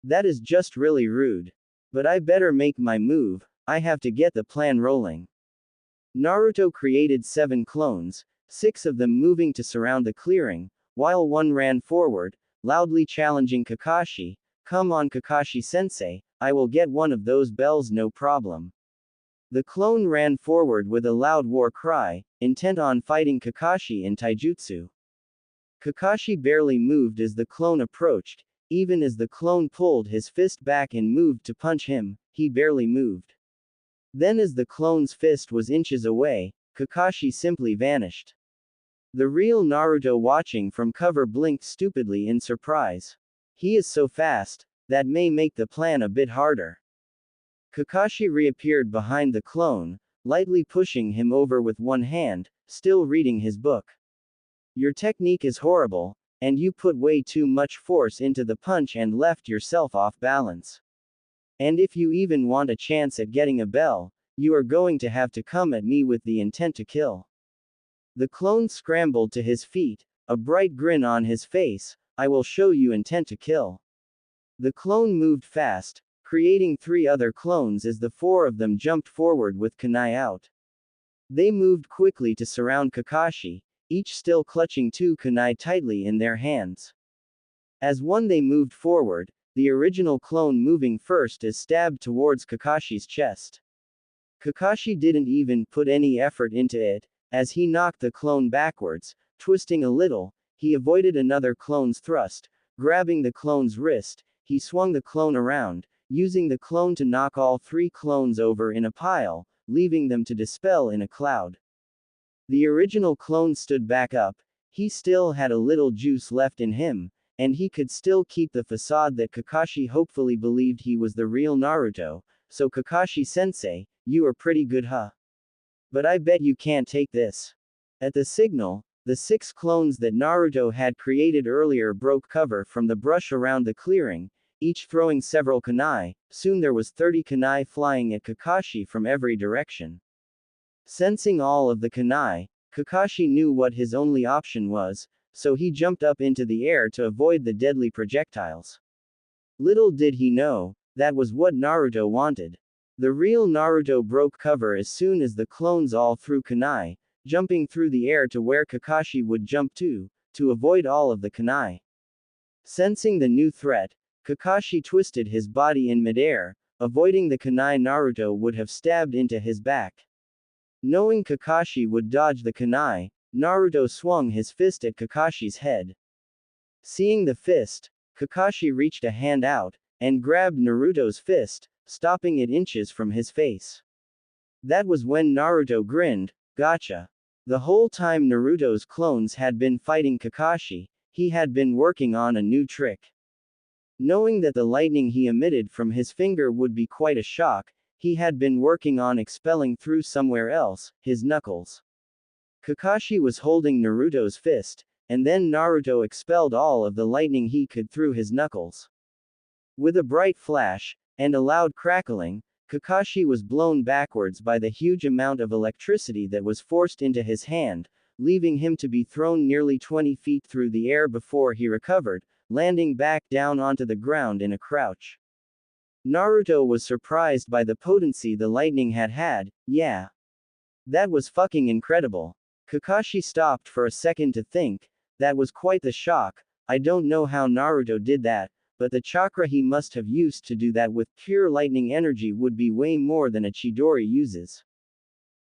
That is just really rude. But I better make my move, I have to get the plan rolling. Naruto created 7 clones, 6 of them moving to surround the clearing, while one ran forward, loudly challenging Kakashi. Come on Kakashi-sensei, I will get one of those bells no problem. The clone ran forward with a loud war cry, intent on fighting Kakashi in taijutsu. Kakashi barely moved as the clone approached, even as the clone pulled his fist back and moved to punch him, he barely moved. Then as the clone's fist was inches away, Kakashi simply vanished. The real Naruto watching from cover blinked stupidly in surprise. He is so fast, that may make the plan a bit harder. Kakashi reappeared behind the clone, lightly pushing him over with one hand, still reading his book. Your technique is horrible, and you put way too much force into the punch and left yourself off balance. And if you even want a chance at getting a bell, you are going to have to come at me with the intent to kill. The clone scrambled to his feet, a bright grin on his face. I will show you intent to kill. The clone moved fast, creating 3 other clones as the 4 of them jumped forward with kunai out. They moved quickly to surround Kakashi, each still clutching 2 kunai tightly in their hands. As one they moved forward, the original clone moving first is stabbed towards Kakashi's chest. Kakashi didn't even put any effort into it, as he knocked the clone backwards, twisting a little, he avoided another clone's thrust, grabbing the clone's wrist, he swung the clone around, using the clone to knock all 3 clones over in a pile, leaving them to dispel in a cloud. The original clone stood back up, he still had a little juice left in him, and he could still keep the facade that Kakashi hopefully believed he was the real Naruto. So Kakashi-sensei, you are pretty good huh? But I bet you can't take this. At the signal, the 6 clones that Naruto had created earlier broke cover from the brush around the clearing, each throwing several kunai. Soon there was 30 kunai flying at Kakashi from every direction. Sensing all of the kunai, Kakashi knew what his only option was, so he jumped up into the air to avoid the deadly projectiles. Little did he know, that was what Naruto wanted. The real Naruto broke cover as soon as the clones all threw kunai, jumping through the air to where Kakashi would jump to avoid all of the kunai. Sensing the new threat, Kakashi twisted his body in midair, avoiding the kunai Naruto would have stabbed into his back. Knowing Kakashi would dodge the kunai, Naruto swung his fist at Kakashi's head. Seeing the fist, Kakashi reached a hand out, and grabbed Naruto's fist, stopping it inches from his face. That was when Naruto grinned, gotcha. The whole time Naruto's clones had been fighting Kakashi, he had been working on a new trick. Knowing that the lightning he emitted from his finger would be quite a shock, he had been working on expelling through somewhere else, his knuckles. Kakashi was holding Naruto's fist, and then Naruto expelled all of the lightning he could through his knuckles. With a bright flash, and a loud crackling, Kakashi was blown backwards by the huge amount of electricity that was forced into his hand, leaving him to be thrown nearly 20 feet through the air before he recovered, landing back down onto the ground in a crouch. Naruto was surprised by the potency the lightning had, yeah. That was fucking incredible. Kakashi stopped for a second to think, that was quite the shock. I don't know how Naruto did that, but the chakra he must have used to do that with pure lightning energy would be way more than a Chidori uses.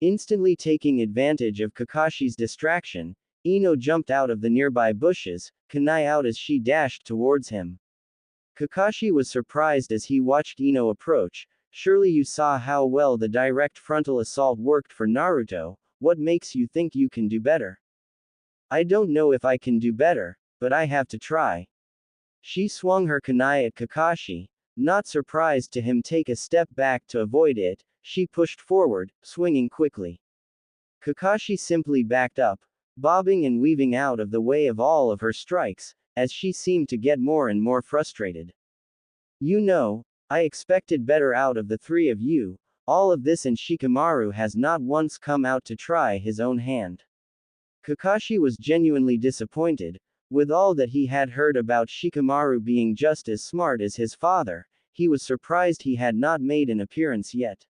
Instantly taking advantage of Kakashi's distraction, Ino jumped out of the nearby bushes, kunai out as she dashed towards him. Kakashi was surprised as he watched Ino approach. Surely you saw how well the direct frontal assault worked for Naruto, what makes you think you can do better? I don't know if I can do better, but I have to try. She swung her kunai at Kakashi. Not surprised to him take a step back to avoid it, she pushed forward, swinging quickly. Kakashi simply backed up, bobbing and weaving out of the way of all of her strikes, as she seemed to get more and more frustrated. You know, I expected better out of the three of you, all of this and Shikamaru has not once come out to try his own hand. Kakashi was genuinely disappointed, with all that he had heard about Shikamaru being just as smart as his father, he was surprised he had not made an appearance yet.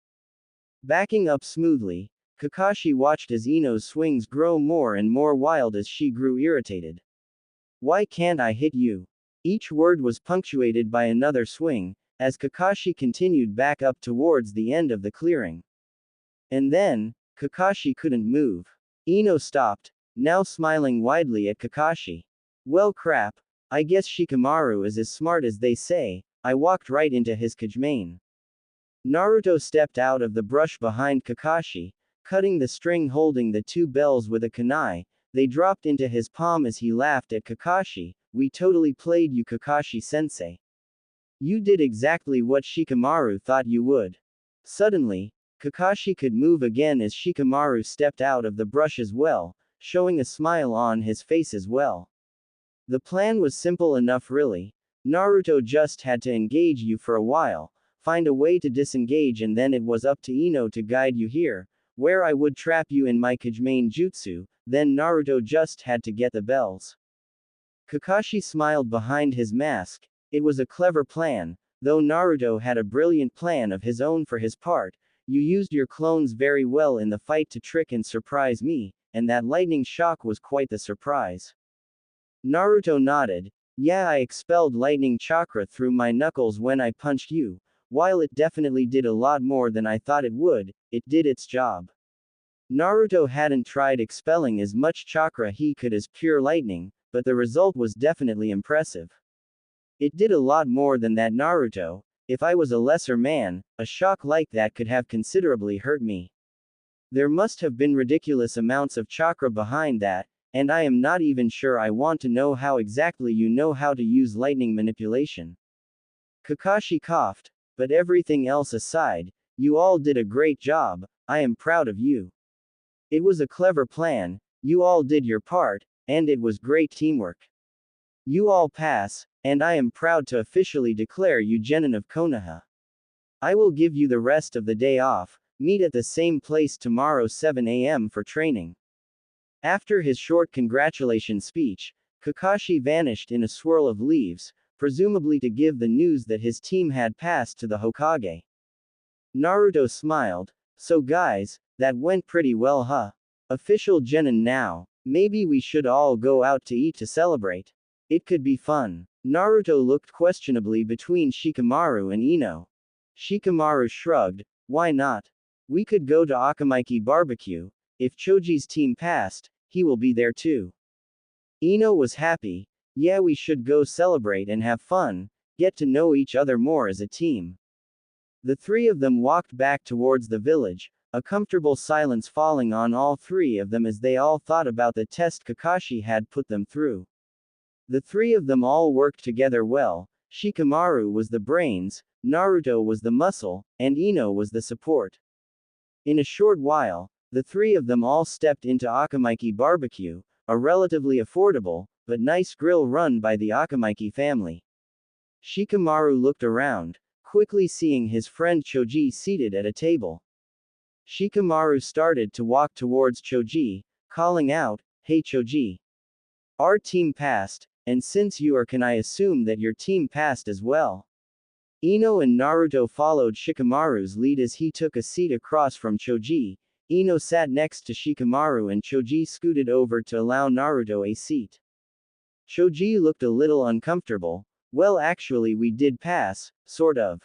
Backing up smoothly, Kakashi watched as Ino's swings grow more and more wild as she grew irritated. Why can't I hit you? Each word was punctuated by another swing, as Kakashi continued back up towards the end of the clearing. And then, Kakashi couldn't move. Ino stopped, now smiling widely at Kakashi. Well crap, I guess Shikamaru is as smart as they say, I walked right into his Kajmane. Naruto stepped out of the brush behind Kakashi, cutting the string holding the two bells with a kunai, they dropped into his palm as he laughed at Kakashi, we totally played you Kakashi-sensei. You did exactly what Shikamaru thought you would. Suddenly, Kakashi could move again as Shikamaru stepped out of the brush as well, showing a smile on his face as well. The plan was simple enough really. Naruto just had to engage you for a while, find a way to disengage and then it was up to Ino to guide you here, where I would trap you in my Kajmane jutsu, then Naruto just had to get the bells. Kakashi smiled behind his mask, it was a clever plan, though Naruto had a brilliant plan of his own for his part, you used your clones very well in the fight to trick and surprise me, and that lightning shock was quite the surprise. Naruto nodded, yeah I expelled lightning chakra through my knuckles when I punched you, while it definitely did a lot more than I thought it would, it did its job. Naruto hadn't tried expelling as much chakra he could as pure lightning, but the result was definitely impressive. It did a lot more than that Naruto, if I was a lesser man, a shock like that could have considerably hurt me. There must have been ridiculous amounts of chakra behind that, and I am not even sure I want to know how exactly you know how to use lightning manipulation. Kakashi coughed, but everything else aside, you all did a great job, I am proud of you. It was a clever plan, you all did your part, and it was great teamwork. You all pass, and I am proud to officially declare you Genin of Konoha. I will give you the rest of the day off, meet at the same place tomorrow 7 a.m. for training. After his short congratulation speech, Kakashi vanished in a swirl of leaves, presumably to give the news that his team had passed to the Hokage. Naruto smiled, so guys, that went pretty well huh? Official Genin now, maybe we should all go out to eat to celebrate. It could be fun. Naruto looked questionably between Shikamaru and Ino. Shikamaru shrugged, why not? We could go to Akamaiki barbecue, if Choji's team passed, he will be there too. Ino was happy, yeah we should go celebrate and have fun, get to know each other more as a team. The three of them walked back towards the village, a comfortable silence falling on all three of them as they all thought about the test Kakashi had put them through. The three of them all worked together well, Shikamaru was the brains, Naruto was the muscle, and Ino was the support. In a short while, the three of them all stepped into Akamaiki barbecue, a relatively affordable, but nice grill run by the Akamaiki family. Shikamaru looked around, quickly seeing his friend Choji seated at a table. Shikamaru started to walk towards Choji, calling out, hey Choji. Our team passed, and since you are can I assume that your team passed as well? Ino and Naruto followed Shikamaru's lead as he took a seat across from Choji. Ino sat next to Shikamaru and Choji scooted over to allow Naruto a seat. Choji looked a little uncomfortable, well actually we did pass, sort of.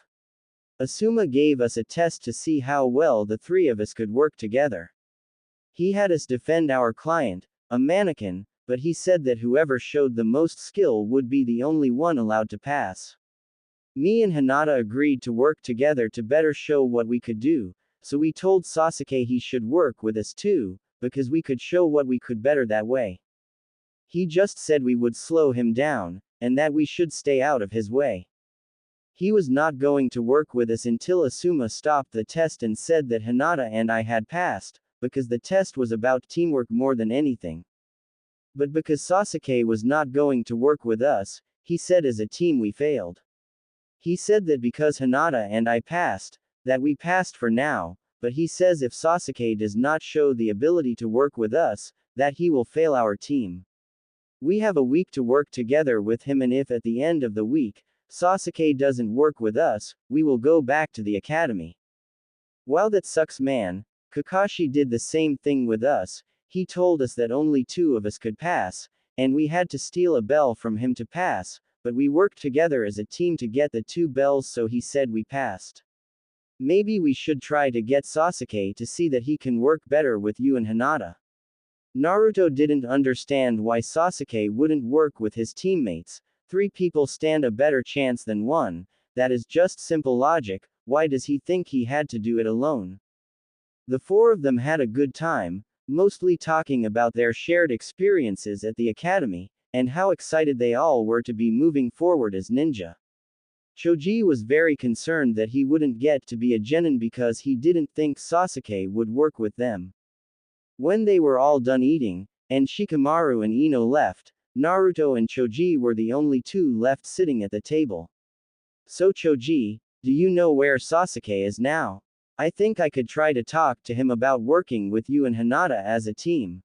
Asuma gave us a test to see how well the three of us could work together. He had us defend our client, a mannequin, but he said that whoever showed the most skill would be the only one allowed to pass. Me and Hinata agreed to work together to better show what we could do, so we told Sasuke he should work with us too, because we could show what we could better that way. He just said we would slow him down, and that we should stay out of his way. He was not going to work with us until Asuma stopped the test and said that Hinata and I had passed, because the test was about teamwork more than anything. But because Sasuke was not going to work with us, he said as a team we failed. He said that because Hinata and I passed, that we passed for now, but he says if Sasuke does not show the ability to work with us, that he will fail our team. We have a week to work together with him, and if at the end of the week, Sasuke doesn't work with us, we will go back to the academy. Wow, that sucks, man. Kakashi did the same thing with us. He told us that only 2 of us could pass, and we had to steal a bell from him to pass, but we worked together as a team to get the 2 bells, so he said we passed. Maybe we should try to get Sasuke to see that he can work better with you and Hinata. Naruto didn't understand why Sasuke wouldn't work with his teammates. 3 people stand a better chance than 1, that is just simple logic. Why does he think he had to do it alone? The 4 of them had a good time, mostly talking about their shared experiences at the academy, and how excited they all were to be moving forward as ninja. Choji was very concerned that he wouldn't get to be a genin because he didn't think Sasuke would work with them. When they were all done eating, and Shikamaru and Ino left, Naruto and Choji were the only 2 left sitting at the table. So Choji, do you know where Sasuke is now? I think I could try to talk to him about working with you and Hinata as a team.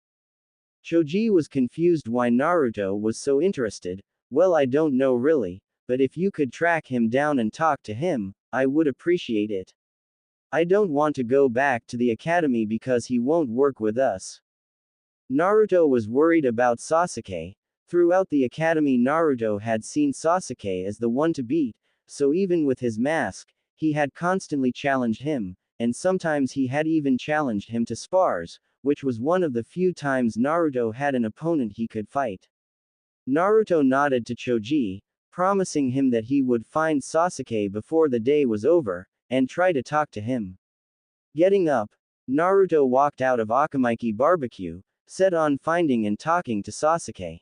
Choji was confused why Naruto was so interested. Well, I don't know really, but if you could track him down and talk to him, I would appreciate it. I don't want to go back to the academy because he won't work with us. Naruto was worried about Sasuke. Throughout the academy, Naruto had seen Sasuke as the one to beat, so even with his mask, he had constantly challenged him, and sometimes he had even challenged him to spars, which was one of the few times Naruto had an opponent he could fight. Naruto nodded to Choji, promising him that he would find Sasuke before the day was over, and try to talk to him. Getting up, Naruto walked out of Akamaiki Barbecue, set on finding and talking to Sasuke.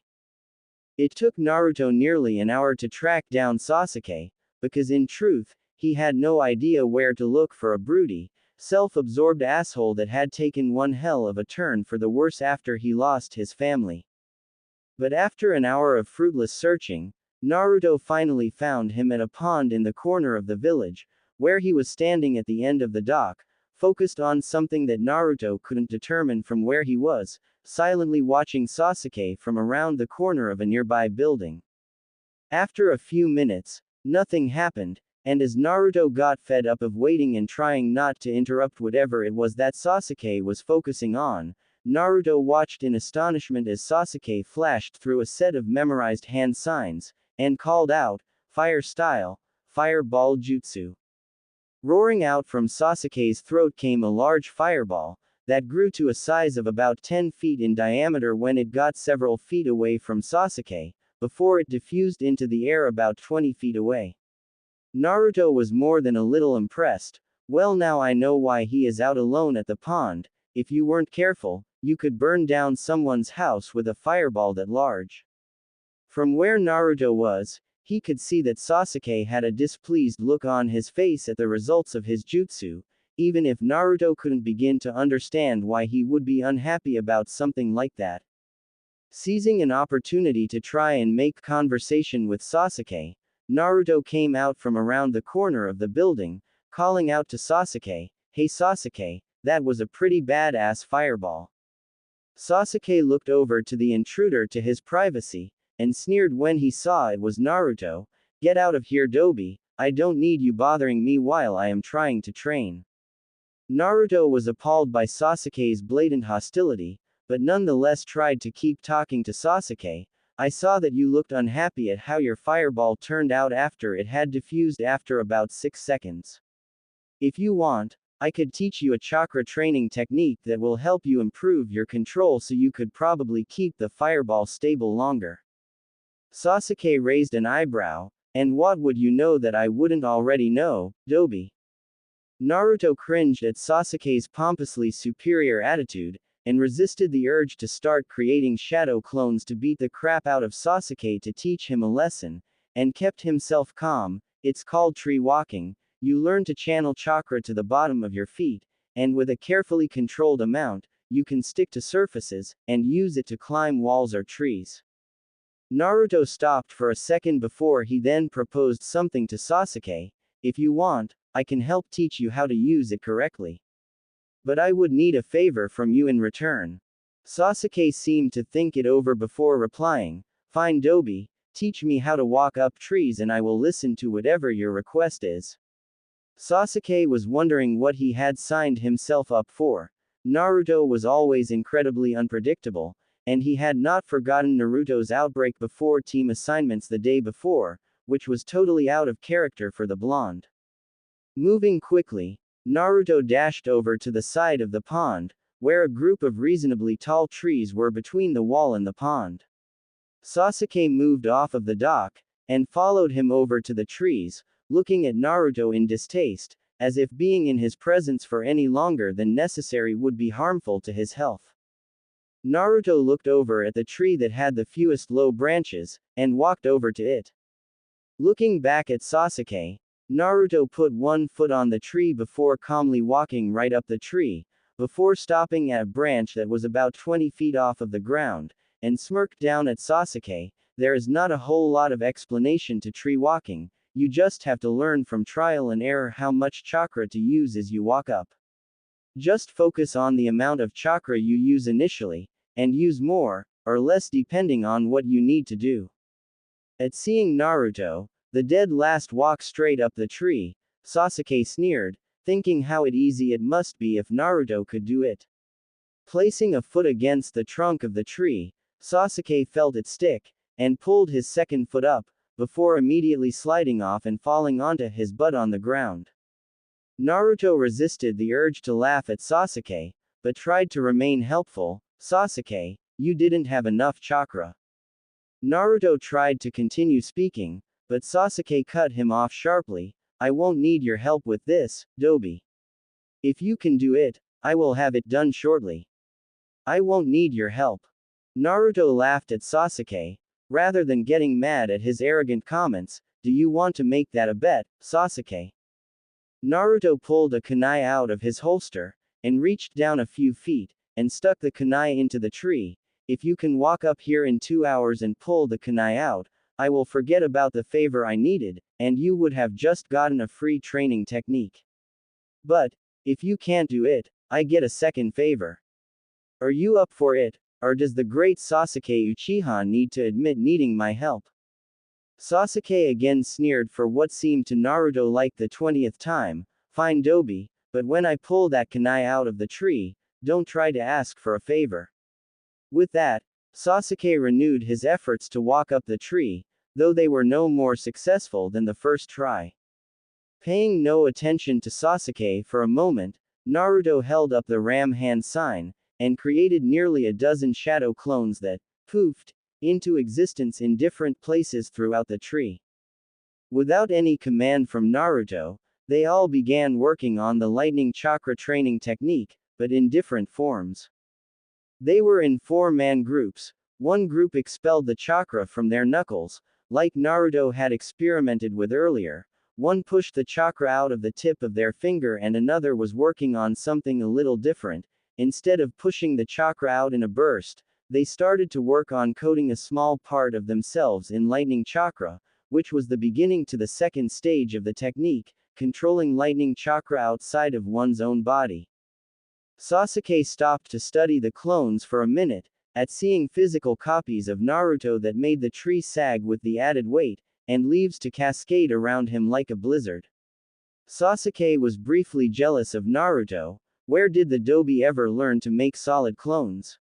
It took Naruto nearly an hour to track down Sasuke, because in truth, he had no idea where to look for a broody, self-absorbed asshole that had taken one hell of a turn for the worse after he lost his family. But after an hour of fruitless searching, Naruto finally found him at a pond in the corner of the village, where he was standing at the end of the dock, focused on something that Naruto couldn't determine from where he was, silently watching Sasuke from around the corner of a nearby building. After a few minutes, nothing happened, and as Naruto got fed up of waiting and trying not to interrupt whatever it was that Sasuke was focusing on, Naruto watched in astonishment as Sasuke flashed through a set of memorized hand signs, and called out, "Fire style, fireball jutsu." Roaring out from Sasuke's throat came a large fireball, that grew to a size of about 10 feet in diameter when it got several feet away from Sasuke, before it diffused into the air about 20 feet away. Naruto was more than a little impressed. Well, now I know why he is out alone at the pond. If you weren't careful, you could burn down someone's house with a fireball that large. From where Naruto was, he could see that Sasuke had a displeased look on his face at the results of his jutsu, even if Naruto couldn't begin to understand why he would be unhappy about something like that. Seizing an opportunity to try and make conversation with Sasuke, Naruto came out from around the corner of the building, calling out to Sasuke, "Hey Sasuke, that was a pretty badass fireball." Sasuke looked over to the intruder to his privacy, and sneered when he saw it was Naruto. "Get out of here, Dobi, I don't need you bothering me while I am trying to train." Naruto was appalled by Sasuke's blatant hostility, but nonetheless tried to keep talking to Sasuke. "I saw that you looked unhappy at how your fireball turned out after it had diffused after about 6 seconds. If you want, I could teach you a chakra training technique that will help you improve your control so you could probably keep the fireball stable longer." Sasuke raised an eyebrow, "And what would you know that I wouldn't already know, Dobi?" Naruto cringed at Sasuke's pompously superior attitude, and resisted the urge to start creating shadow clones to beat the crap out of Sasuke to teach him a lesson, and kept himself calm. "It's called tree walking. You learn to channel chakra to the bottom of your feet, and with a carefully controlled amount, you can stick to surfaces, and use it to climb walls or trees. Naruto stopped for a second before he then proposed something to Sasuke. If you want, I can help teach you how to use it correctly. But I would need a favor from you in return. Sasuke seemed to think it over before replying. Fine Dobi, teach me how to walk up trees and I will listen to whatever your request is. Sasuke was wondering what he had signed himself up for. Naruto was always incredibly unpredictable, and he had not forgotten Naruto's outbreak before team assignments the day before, which was totally out of character for the blonde. Moving quickly, Naruto dashed over to the side of the pond, where a group of reasonably tall trees were between the wall and the pond. Sasuke moved off of the dock, and followed him over to the trees, looking at Naruto in distaste, as if being in his presence for any longer than necessary would be harmful to his health. Naruto looked over at the tree that had the fewest low branches, and walked over to it. Looking back at Sasuke, Naruto put one foot on the tree before calmly walking right up the tree, before stopping at a branch that was about 20 feet off of the ground, and smirked down at Sasuke. There is not a whole lot of explanation to tree walking, you just have to learn from trial and error how much chakra to use as you walk up. Just focus on the amount of chakra you use initially, and use more, or less depending on what you need to do. At seeing Naruto, the dead last walk straight up the tree, Sasuke sneered, thinking how easy it must be if Naruto could do it. Placing a foot against the trunk of the tree, Sasuke felt it stick, and pulled his second foot up, before immediately sliding off and falling onto his butt on the ground. Naruto resisted the urge to laugh at Sasuke, but tried to remain helpful. Sasuke, you didn't have enough chakra. Naruto tried to continue speaking, but Sasuke cut him off sharply. I won't need your help with this, Dobi. If you can do it, I will have it done shortly. I won't need your help. Naruto laughed at Sasuke, rather than getting mad at his arrogant comments. Do you want to make that a bet, Sasuke? Naruto pulled a kunai out of his holster, and reached down a few feet, and stuck the kunai into the tree. If you can walk up here in 2 hours and pull the kunai out, I will forget about the favor I needed, and you would have just gotten a free training technique. But, if you can't do it, I get a second favor. Are you up for it, or does the great Sasuke Uchiha need to admit needing my help? Sasuke again sneered for what seemed to Naruto like the 20th time. Fine Dobi, but when I pull that kunai out of the tree, don't try to ask for a favor. With that, Sasuke renewed his efforts to walk up the tree, though they were no more successful than the first try. Paying no attention to Sasuke for a moment, Naruto held up the ram hand sign, and created nearly a dozen shadow clones that poofed into existence in different places throughout the tree. Without any command from Naruto, they all began working on the lightning chakra training technique, but in different forms. They were in 4-man groups. One group expelled the chakra from their knuckles, like Naruto had experimented with earlier. One pushed the chakra out of the tip of their finger and another was working on something a little different. Instead of pushing the chakra out in a burst, they started to work on coating a small part of themselves in lightning chakra, which was the beginning to the second stage of the technique, controlling lightning chakra outside of one's own body. Sasuke stopped to study the clones for a minute, at seeing physical copies of Naruto that made the tree sag with the added weight, and leaves to cascade around him like a blizzard. Sasuke was briefly jealous of Naruto. Where did the Dobi ever learn to make solid clones?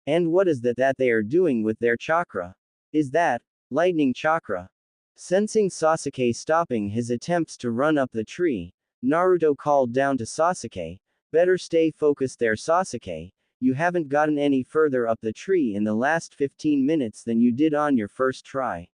And what is that they are doing with their chakra? Is that lightning chakra? Sensing Sasuke stopping his attempts to run up the tree, Naruto called down to Sasuke, better stay focused there Sasuke, you haven't gotten any further up the tree in the last 15 minutes than you did on your first try.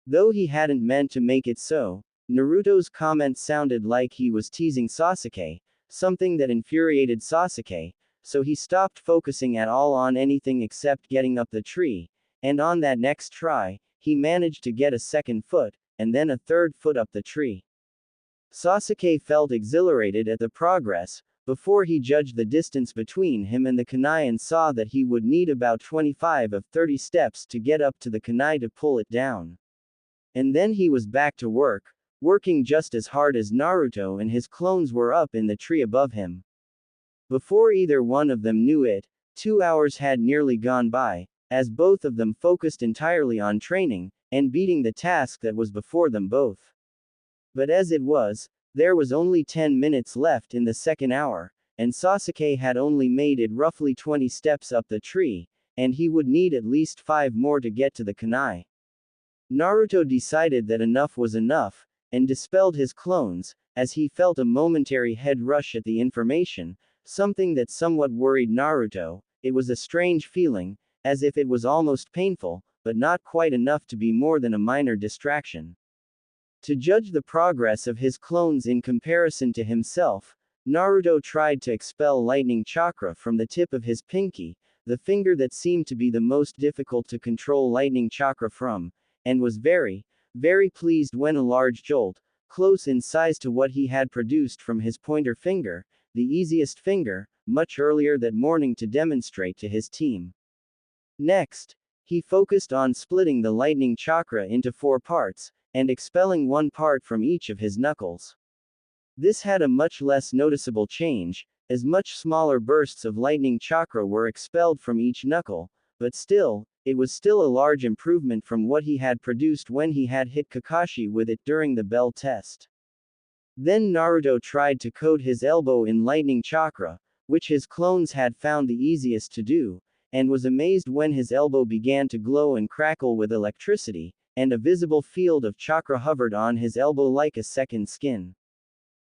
Though he hadn't meant to make it so, Naruto's comment sounded like he was teasing Sasuke, something that infuriated Sasuke, so he stopped focusing at all on anything except getting up the tree, and on that next try, he managed to get a second foot, and then a third foot up the tree. Sasuke felt exhilarated at the progress, before he judged the distance between him and the kunai and saw that he would need about 25 of 30 steps to get up to the kunai to pull it down. And then he was back to work, working just as hard as Naruto and his clones were up in the tree above him. Before either one of them knew it, 2 hours had nearly gone by, as both of them focused entirely on training, and beating the task that was before them both. But as it was, there was only 10 minutes left in the second hour, and Sasuke had only made it roughly 20 steps up the tree, and he would need at least 5 more to get to the kunai. Naruto decided that enough was enough, and dispelled his clones, as he felt a momentary head rush at the information, something that somewhat worried Naruto. It was a strange feeling, as if it was almost painful, but not quite enough to be more than a minor distraction. To judge the progress of his clones in comparison to himself, Naruto tried to expel lightning chakra from the tip of his pinky, the finger that seemed to be the most difficult to control lightning chakra from, and was very, very pleased when a large jolt, close in size to what he had produced from his pointer finger, the easiest finger, much earlier that morning to demonstrate to his team. Next, he focused on splitting the lightning chakra into 4 parts, and expelling one part from each of his knuckles. This had a much less noticeable change, as much smaller bursts of lightning chakra were expelled from each knuckle, but still, it was still a large improvement from what he had produced when he had hit Kakashi with it during the bell test. Then Naruto tried to coat his elbow in lightning chakra, which his clones had found the easiest to do, and was amazed when his elbow began to glow and crackle with electricity, and a visible field of chakra hovered on his elbow like a second skin.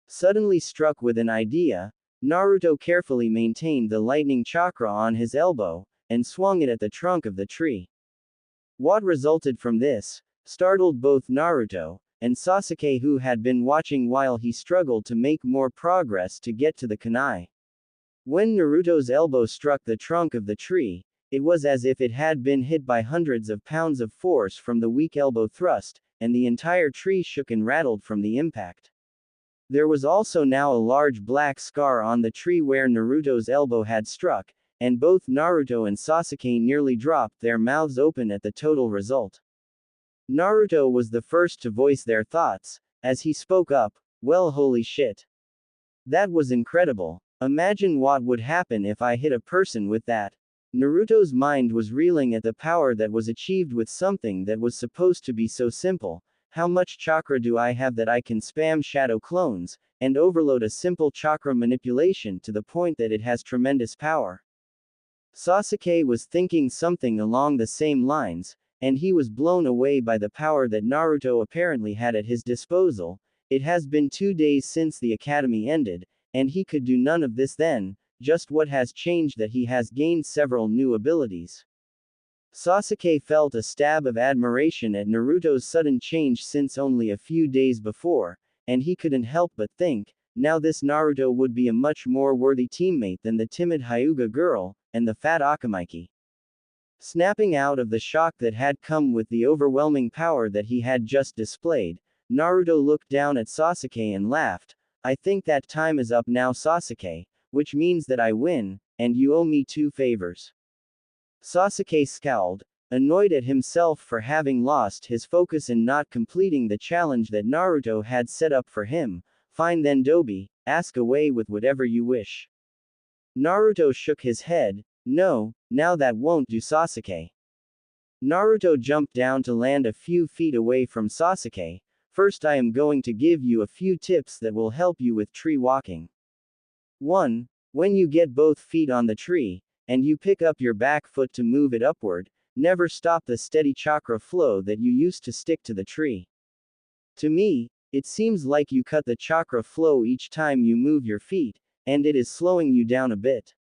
Suddenly struck with an idea, Naruto carefully maintained the lightning chakra on his elbow, and swung it at the trunk of the tree. What resulted from this startled both Naruto and Sasuke, who had been watching while he struggled to make more progress to get to the kunai. When Naruto's elbow struck the trunk of the tree, it was as if it had been hit by hundreds of pounds of force from the weak elbow thrust, and the entire tree shook and rattled from the impact. There was also now a large black scar on the tree where Naruto's elbow had struck, and both Naruto and Sasuke nearly dropped their mouths open at the total result. Naruto was the first to voice their thoughts, as he spoke up, "Well, holy shit. That was incredible. Imagine what would happen if I hit a person with that." Naruto's mind was reeling at the power that was achieved with something that was supposed to be so simple. How much chakra do I have that I can spam shadow clones, and overload a simple chakra manipulation to the point that it has tremendous power? Sasuke was thinking something along the same lines, and he was blown away by the power that Naruto apparently had at his disposal. It has been 2 days since the academy ended, and he could do none of this then. Just what has changed that he has gained several new abilities. Sasuke felt a stab of admiration at Naruto's sudden change since only a few days before, and he couldn't help but think, now this Naruto would be a much more worthy teammate than the timid Hyuga girl, and the fat Akamaiki. Snapping out of the shock that had come with the overwhelming power that he had just displayed, Naruto looked down at Sasuke and laughed. "I think that time is up now, Sasuke, which means that I win, and you owe me 2 favors." Sasuke scowled, annoyed at himself for having lost his focus and not completing the challenge that Naruto had set up for him. "Fine then, Dobi, ask away with whatever you wish." Naruto shook his head. "No, now that won't do, Sasuke." Naruto jumped down to land a few feet away from Sasuke. "First, I am going to give you a few tips that will help you with tree walking. 1. When you get both feet on the tree, and you pick up your back foot to move it upward, never stop the steady chakra flow that you used to stick to the tree. To me, it seems like you cut the chakra flow each time you move your feet, and it is slowing you down a bit.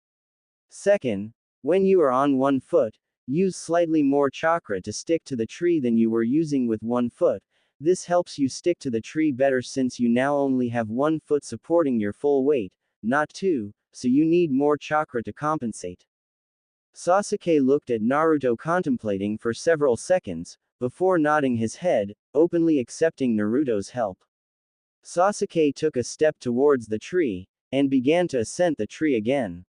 2nd, when you are on one foot, use slightly more chakra to stick to the tree than you were using with one foot. This helps you stick to the tree better since you now only have one foot supporting your full weight, not 2, so you need more chakra to compensate." Sasuke looked at Naruto contemplating for several seconds, before nodding his head, openly accepting Naruto's help. Sasuke took a step towards the tree, and began to ascend the tree again.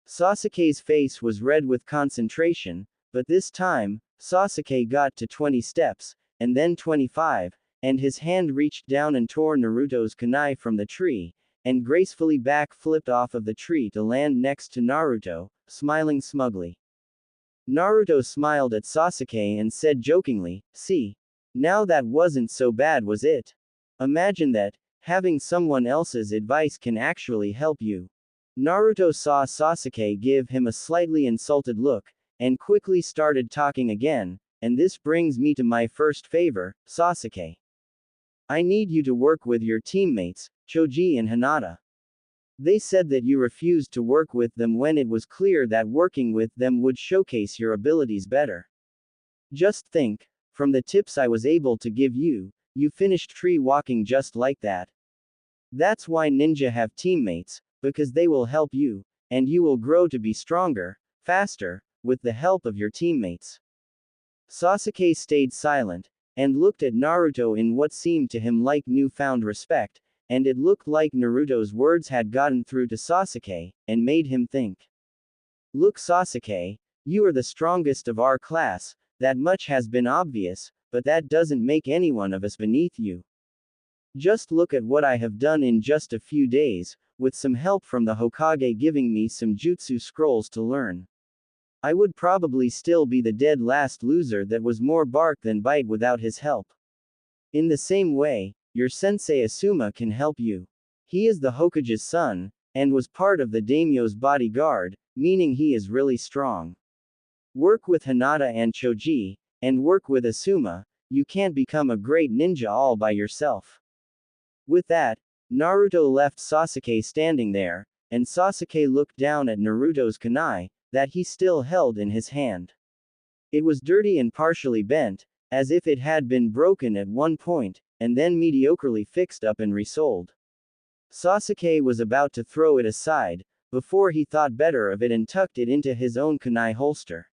Sasuke's face was red with concentration, but this time, Sasuke got to 20 steps, and then 25, and his hand reached down and tore Naruto's kunai from the tree, and gracefully back-flipped off of the tree to land next to Naruto, smiling smugly. Naruto smiled at Sasuke and said jokingly, "See? Now that wasn't so bad, was it? Imagine that, having someone else's advice can actually help you." Naruto saw Sasuke give him a slightly insulted look, and quickly started talking again, "And this brings me to my first favor, Sasuke. I need you to work with your teammates, Choji and Hinata. They said that you refused to work with them when it was clear that working with them would showcase your abilities better. Just think, from the tips I was able to give you, you finished tree walking just like that. That's why ninja have teammates, because they will help you, and you will grow to be stronger, faster, with the help of your teammates." Sasuke stayed silent, and looked at Naruto in what seemed to him like newfound respect, and it looked like Naruto's words had gotten through to Sasuke, and made him think. "Look, Sasuke, you are the strongest of our class, that much has been obvious, but that doesn't make anyone of us beneath you. Just look at what I have done in just a few days, with some help from the Hokage giving me some jutsu scrolls to learn. I would probably still be the dead last loser that was more bark than bite without his help. In the same way, your sensei Asuma can help you. He is the Hokage's son, and was part of the daimyo's bodyguard, meaning he is really strong. Work with Hinata and Choji, and work with Asuma, you can't become a great ninja all by yourself." With that, Naruto left Sasuke standing there, and Sasuke looked down at Naruto's kunai, that he still held in his hand. It was dirty and partially bent, as if it had been broken at one point, and then mediocrely fixed up and resold. Sasuke was about to throw it aside, before he thought better of it and tucked it into his own kunai holster.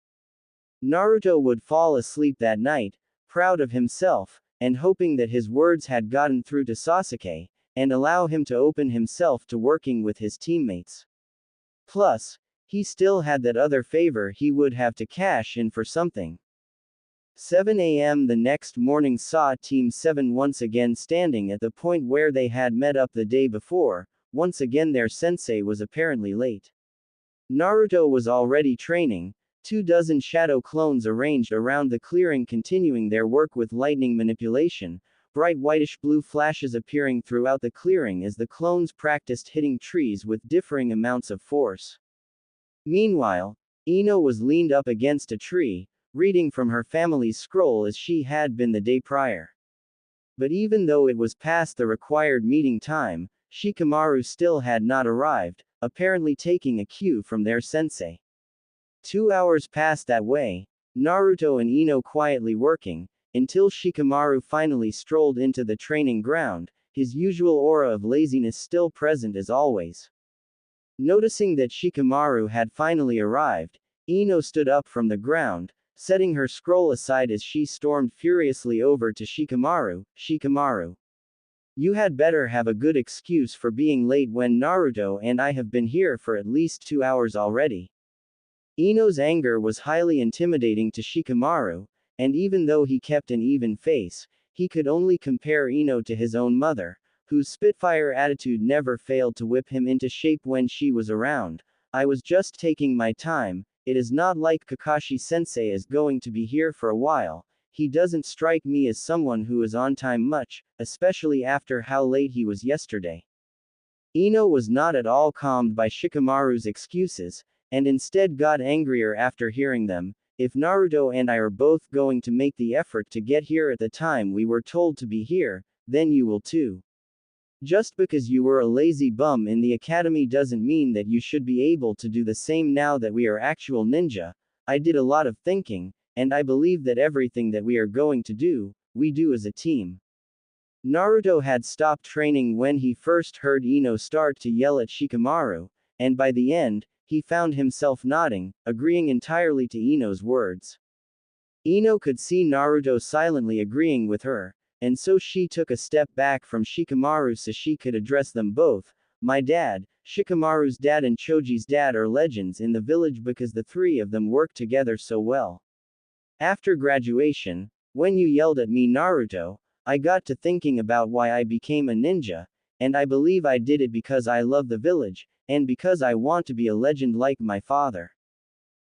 Naruto would fall asleep that night, proud of himself, and hoping that his words had gotten through to Sasuke, and allow him to open himself to working with his teammates. Plus, he still had that other favor he would have to cash in for something. 7 a.m. the next morning saw Team 7 once again standing at the point where they had met up the day before. Once again their sensei was apparently late. Naruto was already training, 24 shadow clones arranged around the clearing continuing their work with lightning manipulation, bright whitish blue flashes appearing throughout the clearing as the clones practiced hitting trees with differing amounts of force. Meanwhile, Ino was leaned up against a tree, reading from her family's scroll as she had been the day prior. But even though it was past the required meeting time, Shikamaru still had not arrived, apparently taking a cue from their sensei. 2 hours passed that way, Naruto and Ino quietly working, until Shikamaru finally strolled into the training ground, his usual aura of laziness still present as always. Noticing that Shikamaru had finally arrived, Ino stood up from the ground, setting her scroll aside as she stormed furiously over to Shikamaru. "Shikamaru, you had better have a good excuse for being late when Naruto and I have been here for at least 2 hours already." Ino's anger was highly intimidating to Shikamaru, and even though he kept an even face, he could only compare Ino to his own mother, whose spitfire attitude never failed to whip him into shape when she was around. "I was just taking my time, it is not like Kakashi sensei is going to be here for a while. He doesn't strike me as someone who is on time much, especially after how late he was yesterday." Ino was not at all calmed by Shikamaru's excuses, and instead got angrier after hearing them. "If Naruto and I are both going to make the effort to get here at the time we were told to be here, then you will too. Just because you were a lazy bum in the academy doesn't mean that you should be able to do the same now that we are actual ninja. I did a lot of thinking, and I believe that everything that we are going to do, we do as a team." Naruto had stopped training when he first heard Ino start to yell at Shikamaru, and by the end, he found himself nodding, agreeing entirely to Ino's words. Ino could see Naruto silently agreeing with her, and so she took a step back from Shikamaru so she could address them both. "My dad, Shikamaru's dad and Choji's dad are legends in the village because the three of them work together so well. After graduation, when you yelled at me Naruto, I got to thinking about why I became a ninja, and I believe I did it because I love the village, and because I want to be a legend like my father.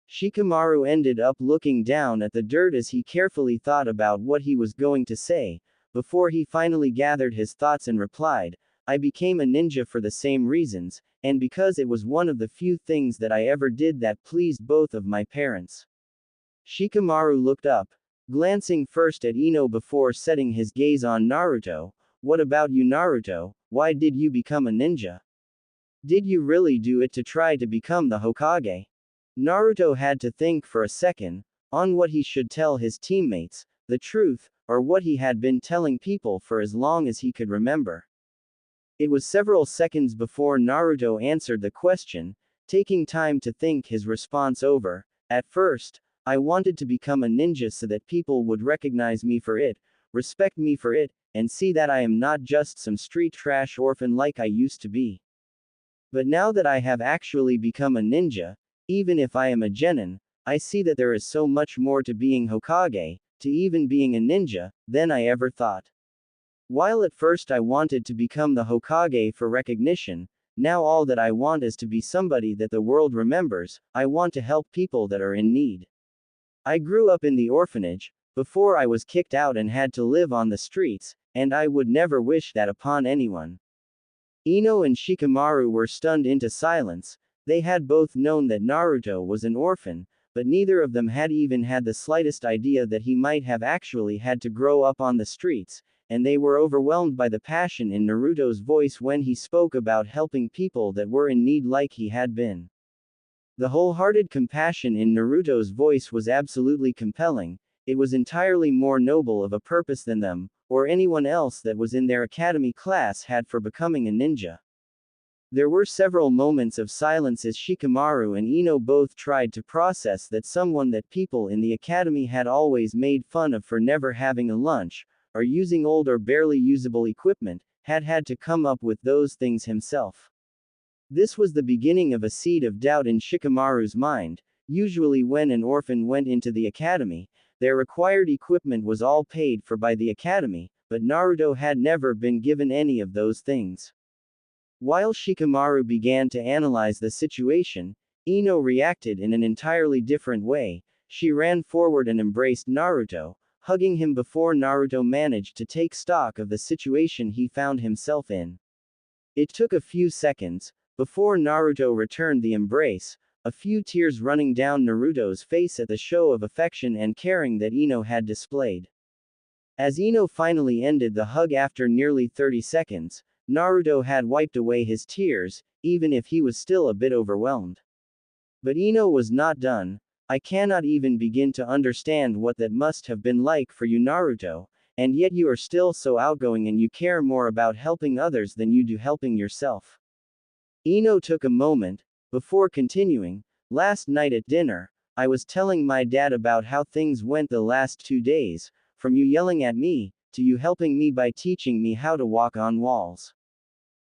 Shikamaru ended up looking down at the dirt as he carefully thought about what he was going to say, before he finally gathered his thoughts and replied, I became a ninja for the same reasons, and because it was one of the few things that I ever did that pleased both of my parents. Shikamaru looked up, glancing first at Ino before setting his gaze on Naruto. What about you Naruto, why did you become a ninja? Did you really do it to try to become the Hokage? Naruto had to think for a second, on what he should tell his teammates, the truth, or what he had been telling people for as long as he could remember. It was several seconds before Naruto answered the question, taking time to think his response over. At first, I wanted to become a ninja so that people would recognize me for it, respect me for it, and see that I am not just some street trash orphan like I used to be. But now that I have actually become a ninja, even if I am a genin, I see that there is so much more to being Hokage, to even being a ninja, than I ever thought. While at first I wanted to become the Hokage for recognition, now all that I want is to be somebody that the world remembers. I want to help people that are in need. I grew up in the orphanage, before I was kicked out and had to live on the streets, and I would never wish that upon anyone. Ino and Shikamaru were stunned into silence. They had both known that Naruto was an orphan, but neither of them had even had the slightest idea that he might have actually had to grow up on the streets, and they were overwhelmed by the passion in Naruto's voice when he spoke about helping people that were in need like he had been. The wholehearted compassion in Naruto's voice was absolutely compelling. It was entirely more noble of a purpose than them, or anyone else that was in their academy class had for becoming a ninja. There were several moments of silence as Shikamaru and Ino both tried to process that someone that people in the academy had always made fun of for never having a lunch, or using old or barely usable equipment, had had to come up with those things himself. This was the beginning of a seed of doubt in Shikamaru's mind. Usually when an orphan went into the academy, their required equipment was all paid for by the academy, but Naruto had never been given any of those things. While Shikamaru began to analyze the situation, Ino reacted in an entirely different way. She ran forward and embraced Naruto, hugging him before Naruto managed to take stock of the situation he found himself in. It took a few seconds, before Naruto returned the embrace, a few tears running down Naruto's face at the show of affection and caring that Ino had displayed. As Ino finally ended the hug after nearly 30 seconds, Naruto had wiped away his tears, even if he was still a bit overwhelmed. But Ino was not done. I cannot even begin to understand what that must have been like for you Naruto, and yet you are still so outgoing and you care more about helping others than you do helping yourself. Ino took a moment, before continuing, last night at dinner, I was telling my dad about how things went the last 2 days, from you yelling at me, to you helping me by teaching me how to walk on walls.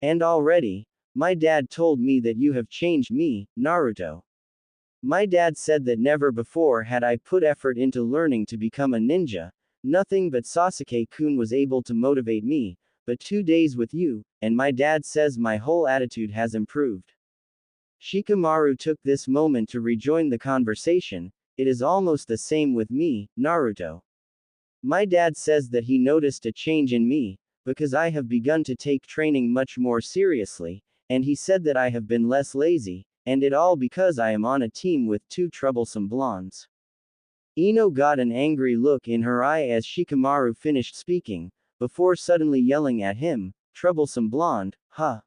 And already, my dad told me that you have changed me, Naruto. My dad said that never before had I put effort into learning to become a ninja, nothing but Sasuke-kun was able to motivate me, but 2 days with you, and my dad says my whole attitude has improved. Shikamaru took this moment to rejoin the conversation. It is almost the same with me, Naruto. My dad says that he noticed a change in me, because I have begun to take training much more seriously, and he said that I have been less lazy, and it all because I am on a team with 2 troublesome blondes. Ino got an angry look in her eye as Shikamaru finished speaking, before suddenly yelling at him, troublesome blonde, huh?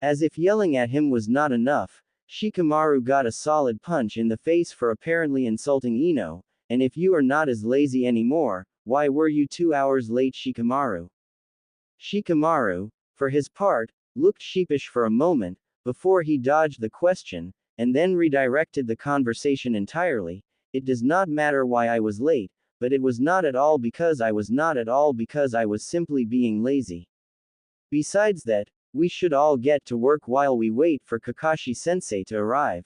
As if yelling at him was not enough, Shikamaru got a solid punch in the face for apparently insulting Ino, and if you are not as lazy anymore, why were you 2 hours late Shikamaru? Shikamaru, for his part, looked sheepish for a moment, before he dodged the question, and then redirected the conversation entirely. It does not matter why I was late, but it was not at all because I was simply being lazy. Besides that, We should all get to work while we wait for Kakashi-sensei to arrive.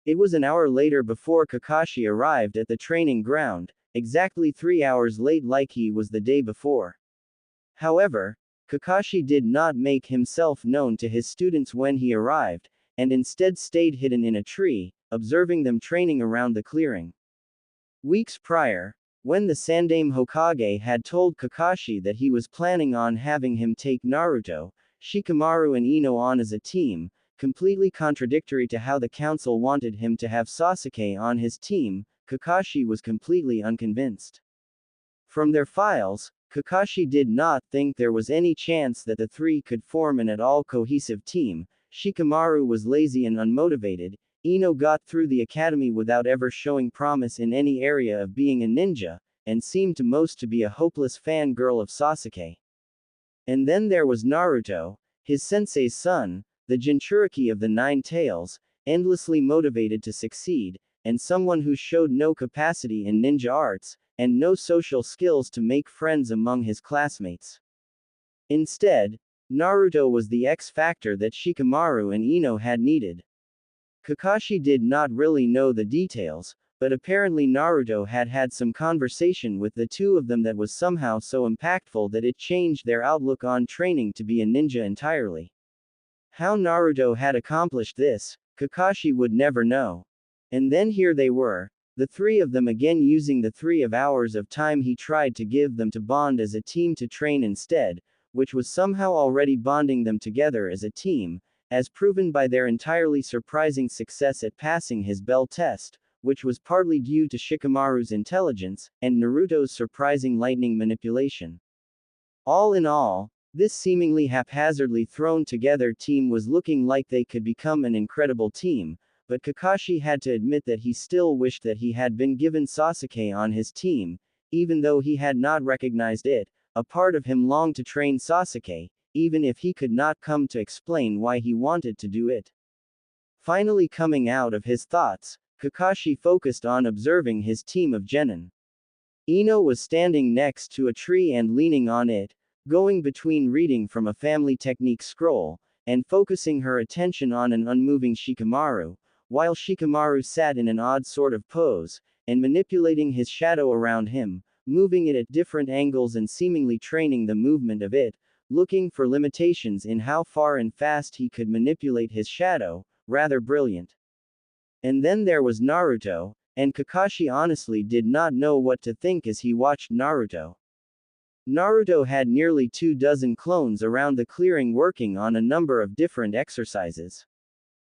It was an hour later before Kakashi arrived at the training ground, exactly 3 hours late like he was the day before. However, Kakashi did not make himself known to his students when he arrived, and instead stayed hidden in a tree, observing them training around the clearing. Weeks prior, when the Sandaime Hokage had told Kakashi that he was planning on having him take Naruto, Shikamaru and Ino on as a team, completely contradictory to how the council wanted him to have Sasuke on his team, Kakashi was completely unconvinced. From their files, Kakashi did not think there was any chance that the three could form an at-all cohesive team. Shikamaru was lazy and unmotivated. Ino got through the academy without ever showing promise in any area of being a ninja, and seemed to most to be a hopeless fangirl of Sasuke. And then there was Naruto, his sensei's son, the Jinchuriki of the Nine Tails, endlessly motivated to succeed, and someone who showed no capacity in ninja arts, and no social skills to make friends among his classmates. Instead, Naruto was the X factor that Shikamaru and Ino had needed. Kakashi did not really know the details, but apparently Naruto had had some conversation with the two of them that was somehow so impactful that it changed their outlook on training to be a ninja entirely. How Naruto had accomplished this, Kakashi would never know. And then here they were, the three of them again using the 3 hours of time he tried to give them to bond as a team to train instead, which was somehow already bonding them together as a team, as proven by their entirely surprising success at passing his bell test, which was partly due to Shikamaru's intelligence, and Naruto's surprising lightning manipulation. All in all, this seemingly haphazardly thrown together team was looking like they could become an incredible team, but Kakashi had to admit that he still wished that he had been given Sasuke on his team, even though he had not recognized it. A part of him longed to train Sasuke, even if he could not come to explain why he wanted to do it. Finally coming out of his thoughts, Kakashi focused on observing his team of genin. Ino was standing next to a tree and leaning on it, going between reading from a family technique scroll, and focusing her attention on an unmoving Shikamaru, while Shikamaru sat in an odd sort of pose, and manipulating his shadow around him, moving it at different angles and seemingly training the movement of it, looking for limitations in how far and fast he could manipulate his shadow, rather brilliant. And then there was Naruto, and Kakashi honestly did not know what to think as he watched Naruto. Naruto had nearly 24 clones around the clearing working on a number of different exercises.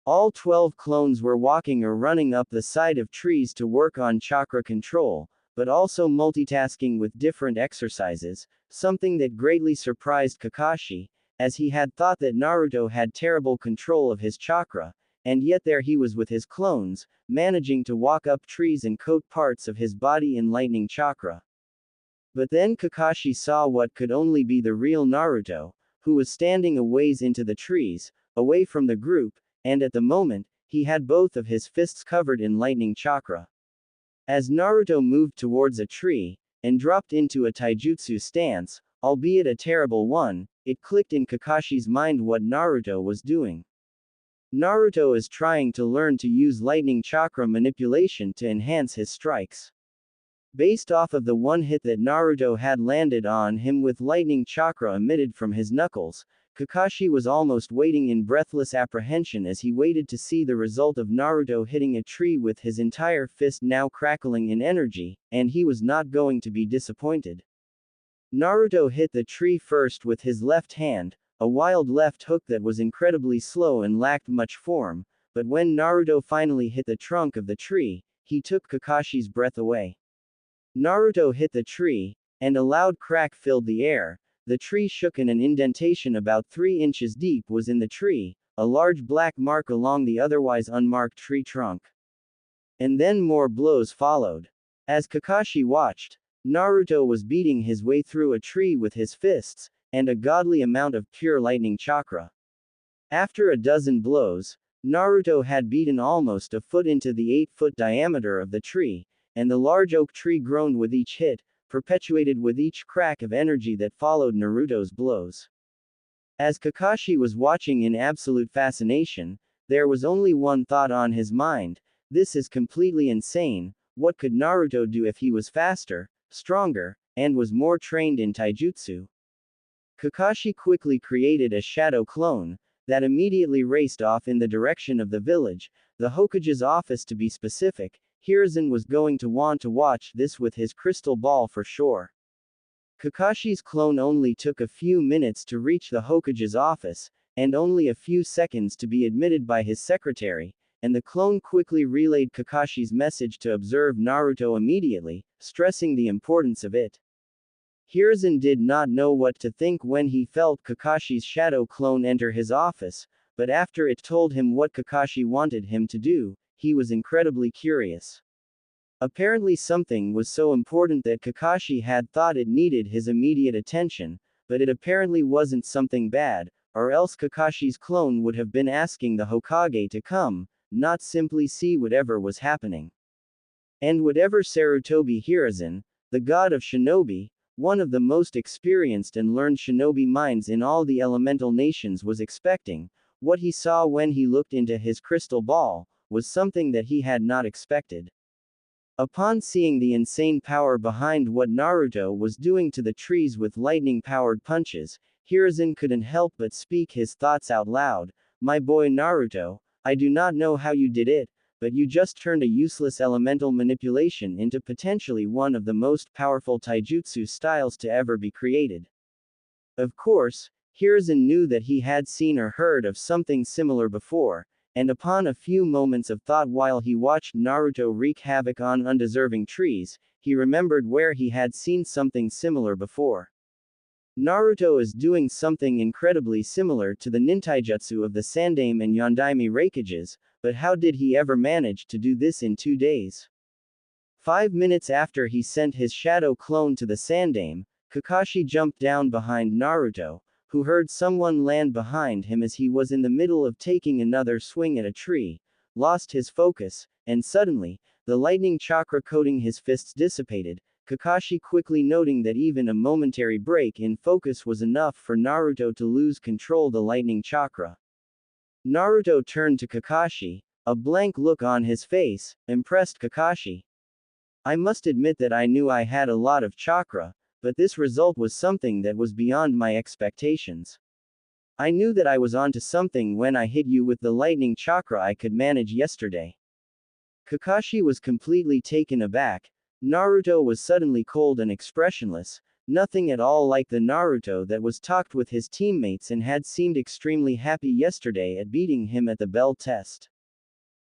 All 12 clones were walking or running up the side of trees to work on chakra control, but also multitasking with different exercises, something that greatly surprised Kakashi, as he had thought that Naruto had terrible control of his chakra, and yet there he was with his clones, managing to walk up trees and coat parts of his body in lightning chakra. But then Kakashi saw what could only be the real Naruto, who was standing a ways into the trees, away from the group, and at the moment, he had both of his fists covered in lightning chakra. As Naruto moved towards a tree, and dropped into a taijutsu stance, albeit a terrible one, it clicked in Kakashi's mind what Naruto was doing. Naruto is trying to learn to use lightning chakra manipulation to enhance his strikes. Based off of the one hit that Naruto had landed on him with lightning chakra emitted from his knuckles, Kakashi was almost waiting in breathless apprehension as he waited to see the result of Naruto hitting a tree with his entire fist now crackling in energy, and he was not going to be disappointed. Naruto hit the tree first with his left hand, a wild left hook that was incredibly slow and lacked much form, but when Naruto finally hit the trunk of the tree, he took Kakashi's breath away. Naruto hit the tree, and a loud crack filled the air. The tree shook and an indentation about 3 inches deep was in the tree, a large black mark along the otherwise unmarked tree trunk. And then more blows followed. As Kakashi watched, Naruto was beating his way through a tree with his fists, and a godly amount of pure lightning chakra. After a dozen blows, Naruto had beaten almost a foot into the 8-foot diameter of the tree, and the large oak tree groaned with each hit, perpetuated with each crack of energy that followed Naruto's blows. As Kakashi was watching in absolute fascination, there was only one thought on his mind: this is completely insane. What could Naruto do if he was faster, stronger, and was more trained in taijutsu? Kakashi quickly created a shadow clone that immediately raced off in the direction of the village, the Hokage's office to be specific. Hiruzen was going to want to watch this with his crystal ball for sure. Kakashi's clone only took a few minutes to reach the Hokage's office, and only a few seconds to be admitted by his secretary, and the clone quickly relayed Kakashi's message to observe Naruto immediately, stressing the importance of it. Hiruzen did not know what to think when he felt Kakashi's shadow clone enter his office, but after it told him what Kakashi wanted him to do, he was incredibly curious. Apparently something was so important that Kakashi had thought it needed his immediate attention, but it apparently wasn't something bad, or else Kakashi's clone would have been asking the Hokage to come, not simply see whatever was happening. And whatever Sarutobi Hiruzen, the god of shinobi, one of the most experienced and learned shinobi minds in all the elemental nations, was expecting, what he saw when he looked into his crystal ball, was something that he had not expected. Upon seeing the insane power behind what Naruto was doing to the trees with lightning-powered punches, Hiruzen couldn't help but speak his thoughts out loud. My boy Naruto, I do not know how you did it, but you just turned a useless elemental manipulation into potentially one of the most powerful taijutsu styles to ever be created. Of course, Hiruzen knew that he had seen or heard of something similar before, and upon a few moments of thought while he watched Naruto wreak havoc on undeserving trees, he remembered where he had seen something similar before. Naruto is doing something incredibly similar to the nintaijutsu of the Sandaime and Yondaime Raikages, but how did he ever manage to do this in 2 days? 5 minutes after he sent his shadow clone to the Sandaime, Kakashi jumped down behind Naruto, who heard someone land behind him as he was in the middle of taking another swing at a tree, lost his focus, and suddenly, the lightning chakra coating his fists dissipated, Kakashi quickly noting that even a momentary break in focus was enough for Naruto to lose control the lightning chakra. Naruto turned to Kakashi, a blank look on his face. Impressed Kakashi. I must admit that I knew I had a lot of chakra, but this result was something that was beyond my expectations. I knew that I was onto something when I hit you with the lightning chakra I could manage yesterday. Kakashi was completely taken aback. Naruto was suddenly cold and expressionless, nothing at all like the Naruto that was talked with his teammates and had seemed extremely happy yesterday at beating him at the bell test.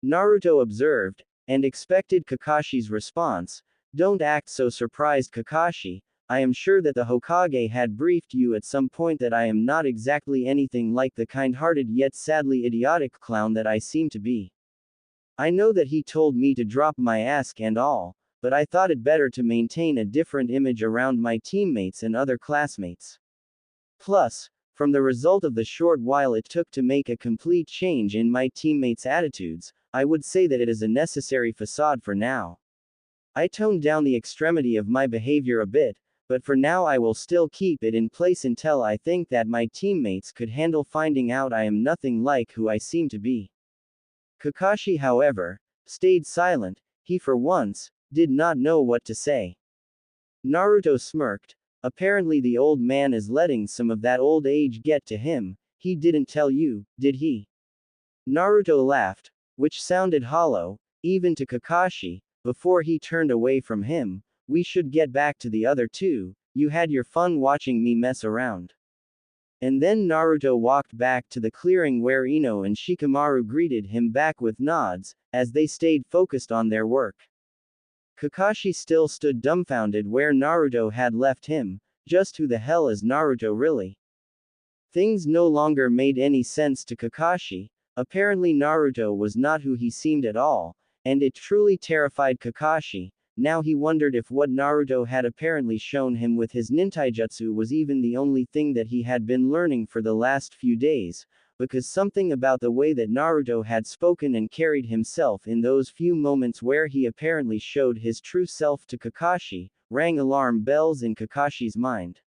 Naruto observed, and expected Kakashi's response. Don't act so surprised, Kakashi. I am sure that the Hokage had briefed you at some point that I am not exactly anything like the kind-hearted yet sadly idiotic clown that I seem to be. I know that he told me to drop my ask and all, but I thought it better to maintain a different image around my teammates and other classmates. Plus, from the result of the short while it took to make a complete change in my teammates' attitudes, I would say that it is a necessary facade for now. I toned down the extremity of my behavior a bit, but for now I will still keep it in place until I think that my teammates could handle finding out I am nothing like who I seem to be. Kakashi, however, stayed silent. He for once did not know what to say. Naruto smirked. Apparently the old man is letting some of that old age get to him. He didn't tell you, did he? Naruto laughed, which sounded hollow, even to Kakashi, before he turned away from him. We should get back to the other two. You had your fun watching me mess around. And then Naruto walked back to the clearing where Ino and Shikamaru greeted him back with nods, as they stayed focused on their work. Kakashi still stood dumbfounded where Naruto had left him. Just who the hell is Naruto really? Things no longer made any sense to Kakashi. Apparently Naruto was not who he seemed at all, and it truly terrified Kakashi. Now he wondered if what Naruto had apparently shown him with his nintaijutsu was even the only thing that he had been learning for the last few days, because something about the way that Naruto had spoken and carried himself in those few moments where he apparently showed his true self to Kakashi, rang alarm bells in Kakashi's mind.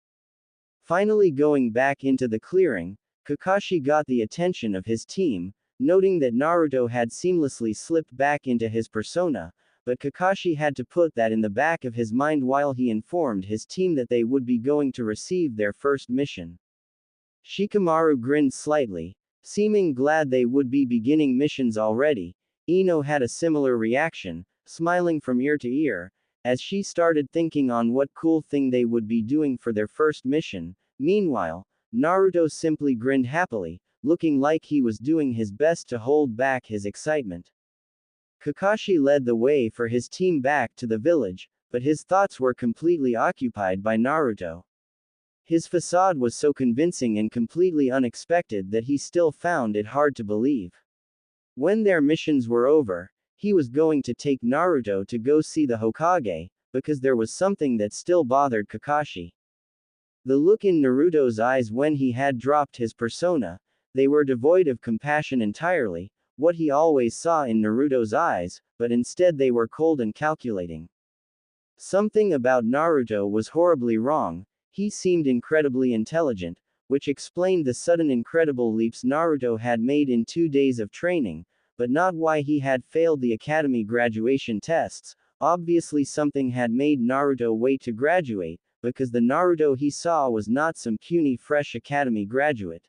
Finally going back into the clearing, Kakashi got the attention of his team, noting that Naruto had seamlessly slipped back into his persona, but Kakashi had to put that in the back of his mind while he informed his team that they would be going to receive their first mission. Shikamaru grinned slightly, seeming glad they would be beginning missions already. Ino had a similar reaction, smiling from ear to ear, as she started thinking on what cool thing they would be doing for their first mission. Meanwhile, Naruto simply grinned happily, looking like he was doing his best to hold back his excitement. Kakashi led the way for his team back to the village, but his thoughts were completely occupied by Naruto. His facade was so convincing and completely unexpected that he still found it hard to believe. When their missions were over, he was going to take Naruto to go see the Hokage, because there was something that still bothered Kakashi. The look in Naruto's eyes when he had dropped his persona, they were devoid of compassion entirely, what he always saw in Naruto's eyes, but instead they were cold and calculating. Something about Naruto was horribly wrong. He seemed incredibly intelligent, which explained the sudden incredible leaps Naruto had made in 2 days of training, but not why he had failed the academy graduation tests. Obviously something had made Naruto wait to graduate, because the Naruto he saw was not some puny fresh academy graduate.